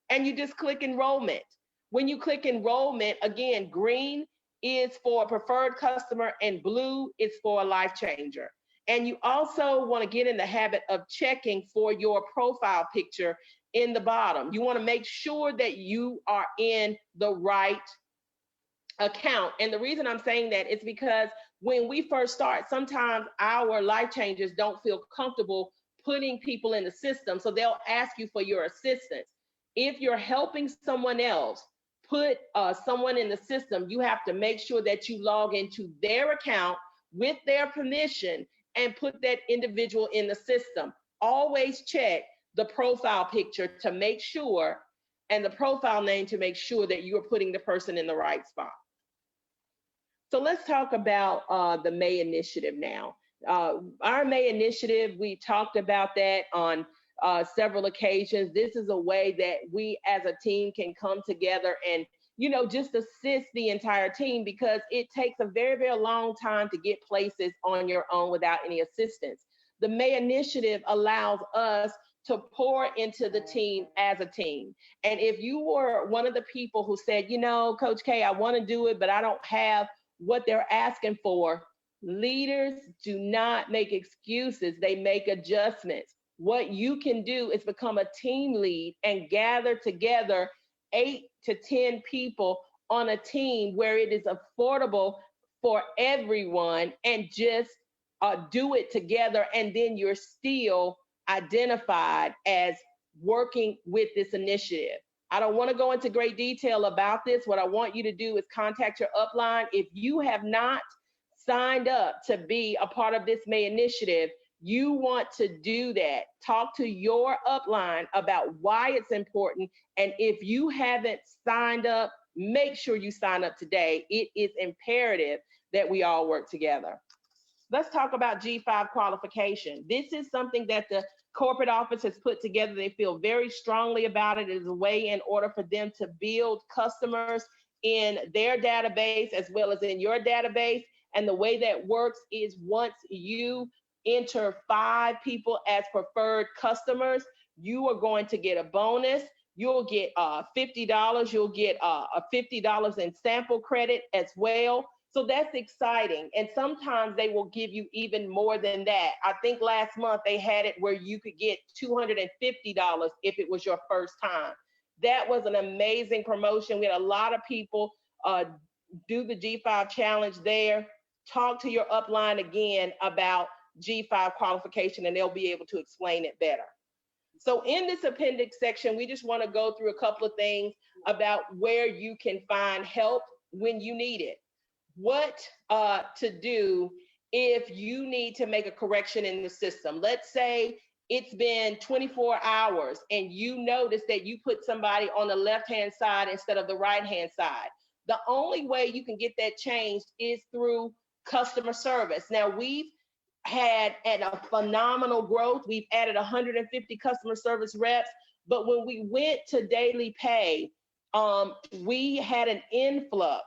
and you just click enrollment. When you click enrollment, again, green is for a preferred customer and blue is for a life changer. And you also want to get in the habit of checking for your profile picture in the bottom. You want to make sure that you are in the right account. And the reason I'm saying that is because when we first start, sometimes our life changers don't feel comfortable putting people in the system, so they'll ask you for your assistance. If you're helping someone else put someone in the system, you have to make sure that you log into their account with their permission and put that individual in the system. Always check the profile picture to make sure, and the profile name to make sure that you are putting the person in the right spot. So let's talk about the May initiative now. Our May initiative, we talked about that on several occasions. This is a way that we as a team can come together and, just assist the entire team, because it takes a very, very long time to get places on your own without any assistance. The May initiative allows us to pour into the team as a team. And if you were one of the people who said, Coach K, I want to do it, but I don't have what they're asking for, leaders do not make excuses. They make adjustments. what you can do is become a team lead and gather together 8 to 10 people on a team where it is affordable for everyone, and just do it together. And then you're still identified as working with this initiative. I don't want to go into great detail about this. What I want you to do is contact your upline. If you have not signed up to be a part of this May initiative, you want to do that. Talk to your upline about why it's important. And if you haven't signed up, make sure you sign up today. It is imperative that we all work together. Let's talk about G5 qualification. This is something that the corporate office has put together. They feel very strongly about it. It is a way in order for them to build customers in their database as well as in your database. And the way that works is once you enter 5 people as preferred customers, you are going to get a bonus. You'll get $50. You'll get a $50 in sample credit as well. So that's exciting. And sometimes they will give you even more than that. I think last month they had it where you could get $250 if it was your first time. That was an amazing promotion. We had a lot of people do the G5 challenge there. Talk to your upline again about G5 qualification and they'll be able to explain it better. So in this appendix section, we just want to go through a couple of things about where you can find help when you need it. What to do if you need to make a correction in the system. Let's say it's been 24 hours and you notice that you put somebody on the left-hand side instead of the right-hand side. The only way you can get that changed is through customer service. Now, we've had a phenomenal growth. We've added 150 customer service reps, but when we went to daily pay, we had an influx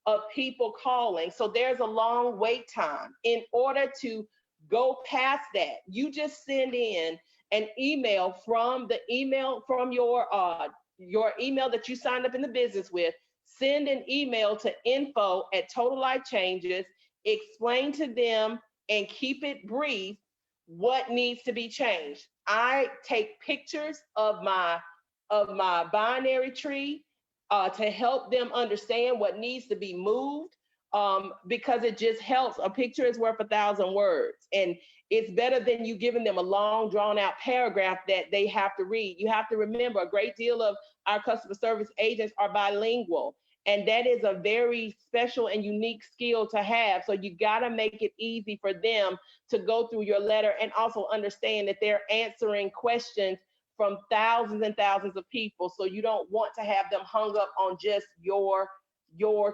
of people calling. So there's a long wait time. In order to go past that, you just send in an email from your email that you signed up in the business with. Send an email to info@Total Life Changes, explain to them and keep it brief what needs to be changed. I take pictures of my binary tree to help them understand what needs to be moved, because it just helps. A picture is worth 1,000 words, and it's better than you giving them a long drawn out paragraph that they have to read. You have to remember, a great deal of our customer service agents are bilingual, and that is a very special and unique skill to have. So you gotta make it easy for them to go through your letter and also understand that they're answering questions from thousands and thousands of people. So you don't want to have them hung up on just your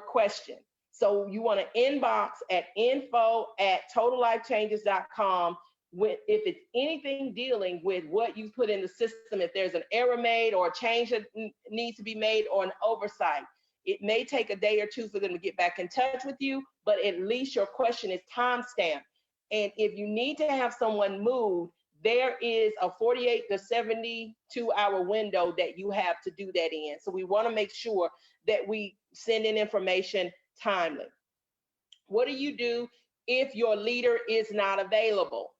question. So you want to inbox at info@totallifechanges.com if it's anything dealing with what you put in the system, if there's an error made or a change that needs to be made or an oversight. It may take a day or two for them to get back in touch with you, but at least your question is timestamped. And if you need to have someone moved, there is a 48 to 72 hour window that you have to do that in. So we want to make sure that we send in information timely. What do you do if your leader is not available?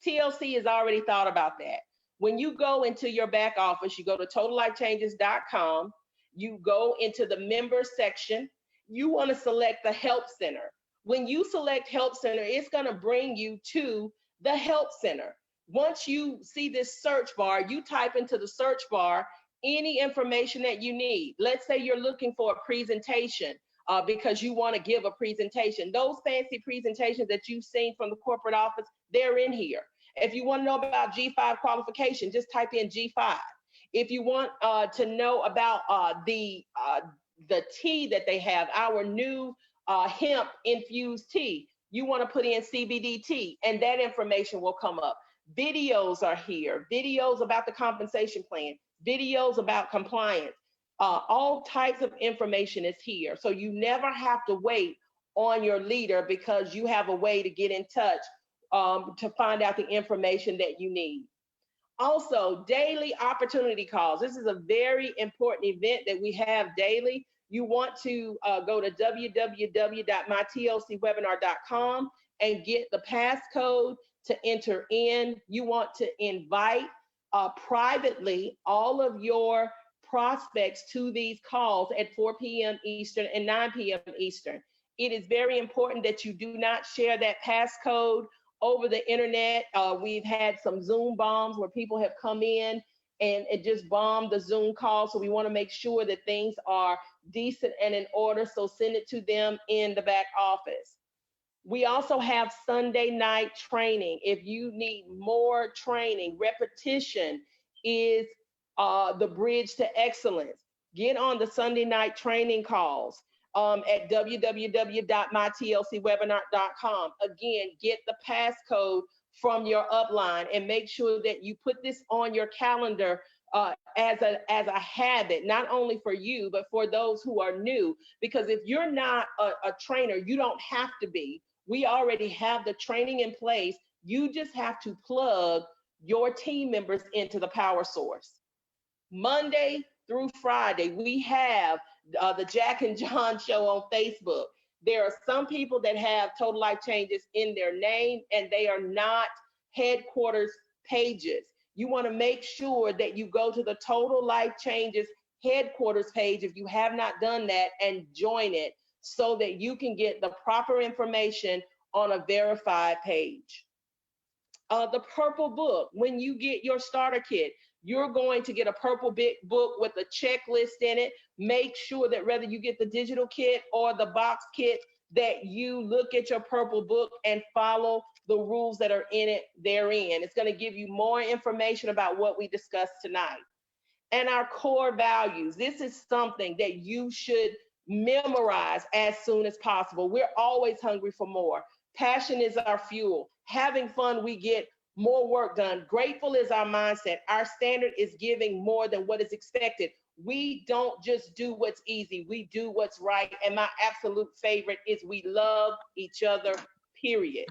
TLC has already thought about that. When you go into your back office, you go to totallifechanges.com, you go into the member section, you want to select the help center. When you select help center, it's going to bring you to the help center. Once you see this search bar, you type into the search bar any information that you need. Let's say you're looking for a presentation because you want to give a presentation. Those fancy presentations that you've seen from the corporate office, they're in here. If you want to know about G5 qualification, just type in G5. If you want to know about the tea that they have, our new hemp infused tea, you want to put in CBD tea, and that information will come up. Videos are here, videos about the compensation plan, videos about compliance, all types of information is here. So you never have to wait on your leader because you have a way to get in touch to find out the information that you need. Also, daily opportunity calls. This is a very important event that we have daily. You want to go to www.mytlcwebinar.com and get the passcode to enter in. You want to invite privately all of your prospects to these calls at 4 p.m. Eastern and 9 p.m. Eastern. It is very important that you do not share that passcode over the internet. We've had some Zoom bombs where people have come in and it just bombed the Zoom call. So we want to make sure that things are decent and in order. So send it to them in the back office. We also have Sunday night training. If you need more training, repetition is the bridge to excellence. Get on the Sunday night training calls at www.mytlcwebinar.com. Again, get the passcode from your upline and make sure that you put this on your calendar as a habit, not only for you, but for those who are new. Because if you're not a trainer, you don't have to be. We already have the training in place. You just have to plug your team members into the power source. Monday through Friday, we have the Jack and John show on Facebook. There are some people that have Total Life Changes in their name and they are not headquarters pages. You want to make sure that you go to the Total Life Changes headquarters page if you have not done that and join it so that you can get the proper information on a verified page. The purple book, when you get your starter kit, you're going to get a purple book with a checklist in it. Make sure that whether you get the digital kit or the box kit, that you look at your purple book and follow the rules that are in it therein. It's going to give you more information about what we discussed tonight. And our core values. This is something that you should memorize as soon as possible. We're always hungry for more. Passion is our fuel. Having fun, we get more work done. Grateful is our mindset. Our standard is giving more than what is expected. We don't just do what's easy, we do what's right. And my absolute favorite is we love each other, period.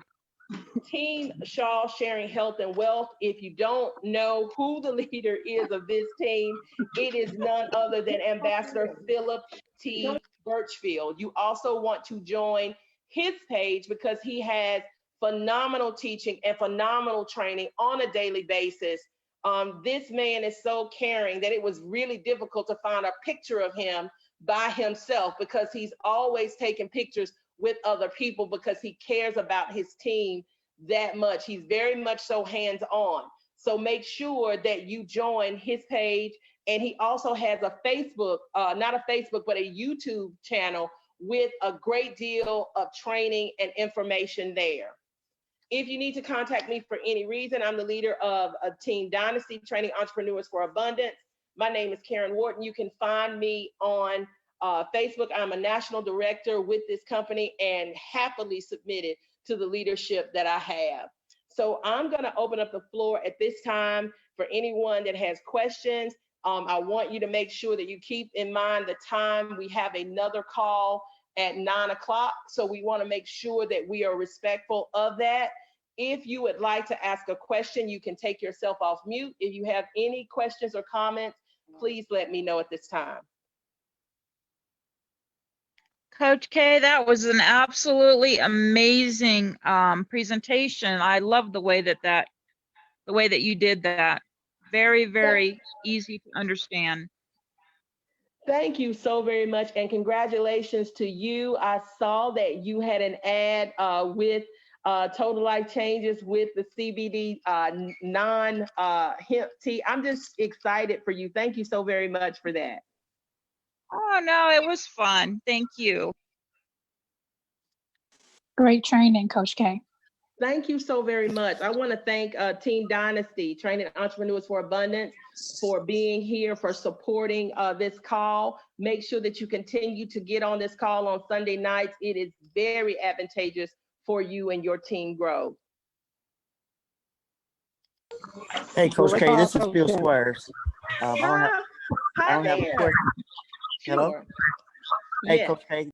Team Shaw, sharing health and wealth. If you don't know who the leader is of this team, it is none other than Ambassador Philip T. Birchfield. You also want to join his page because he has phenomenal teaching and phenomenal training on a daily basis. This man is so caring that it was really difficult to find a picture of him by himself because he's always taking pictures with other people because he cares about his team that much. He's very much so hands-on. So make sure that you join his page. And he also has a Facebook, not a Facebook, but a YouTube channel with a great deal of training and information there. If you need to contact me for any reason, I'm the leader of a Team Dynasty, Training Entrepreneurs for Abundance. My name is Karen Wharton. You can find me on Facebook. I'm a national director with this company and happily submitted to the leadership that I have. So I'm going to open up the floor at this time for anyone that has questions. I want you to make sure that you keep in mind the time. We have another call at 9 o'clock. So we want to make sure that we are respectful of that. If you would like to ask a question, you can take yourself off mute. If you have any questions or comments, please let me know at this time. Coach K, that was an absolutely amazing presentation. I love the way that you did that. Very, very easy to understand. Thank you so very much, and congratulations to you. I saw that you had an ad with Total Life Changes with the CBD non-hemp tea. I'm just excited for you. Thank you so very much for that. Oh, no, it was fun. Thank you. Great training, Coach K. Thank you so very much. I want to thank Team Dynasty, Training Entrepreneurs for Abundance, for being here, for supporting this call. Make sure that you continue to get on this call on Sunday nights. It is very advantageous for you and your team grow. Hey, Coach K, this is Bill Squares. I don't have a question. Hello? Sure. Hey, Yes. Coach K,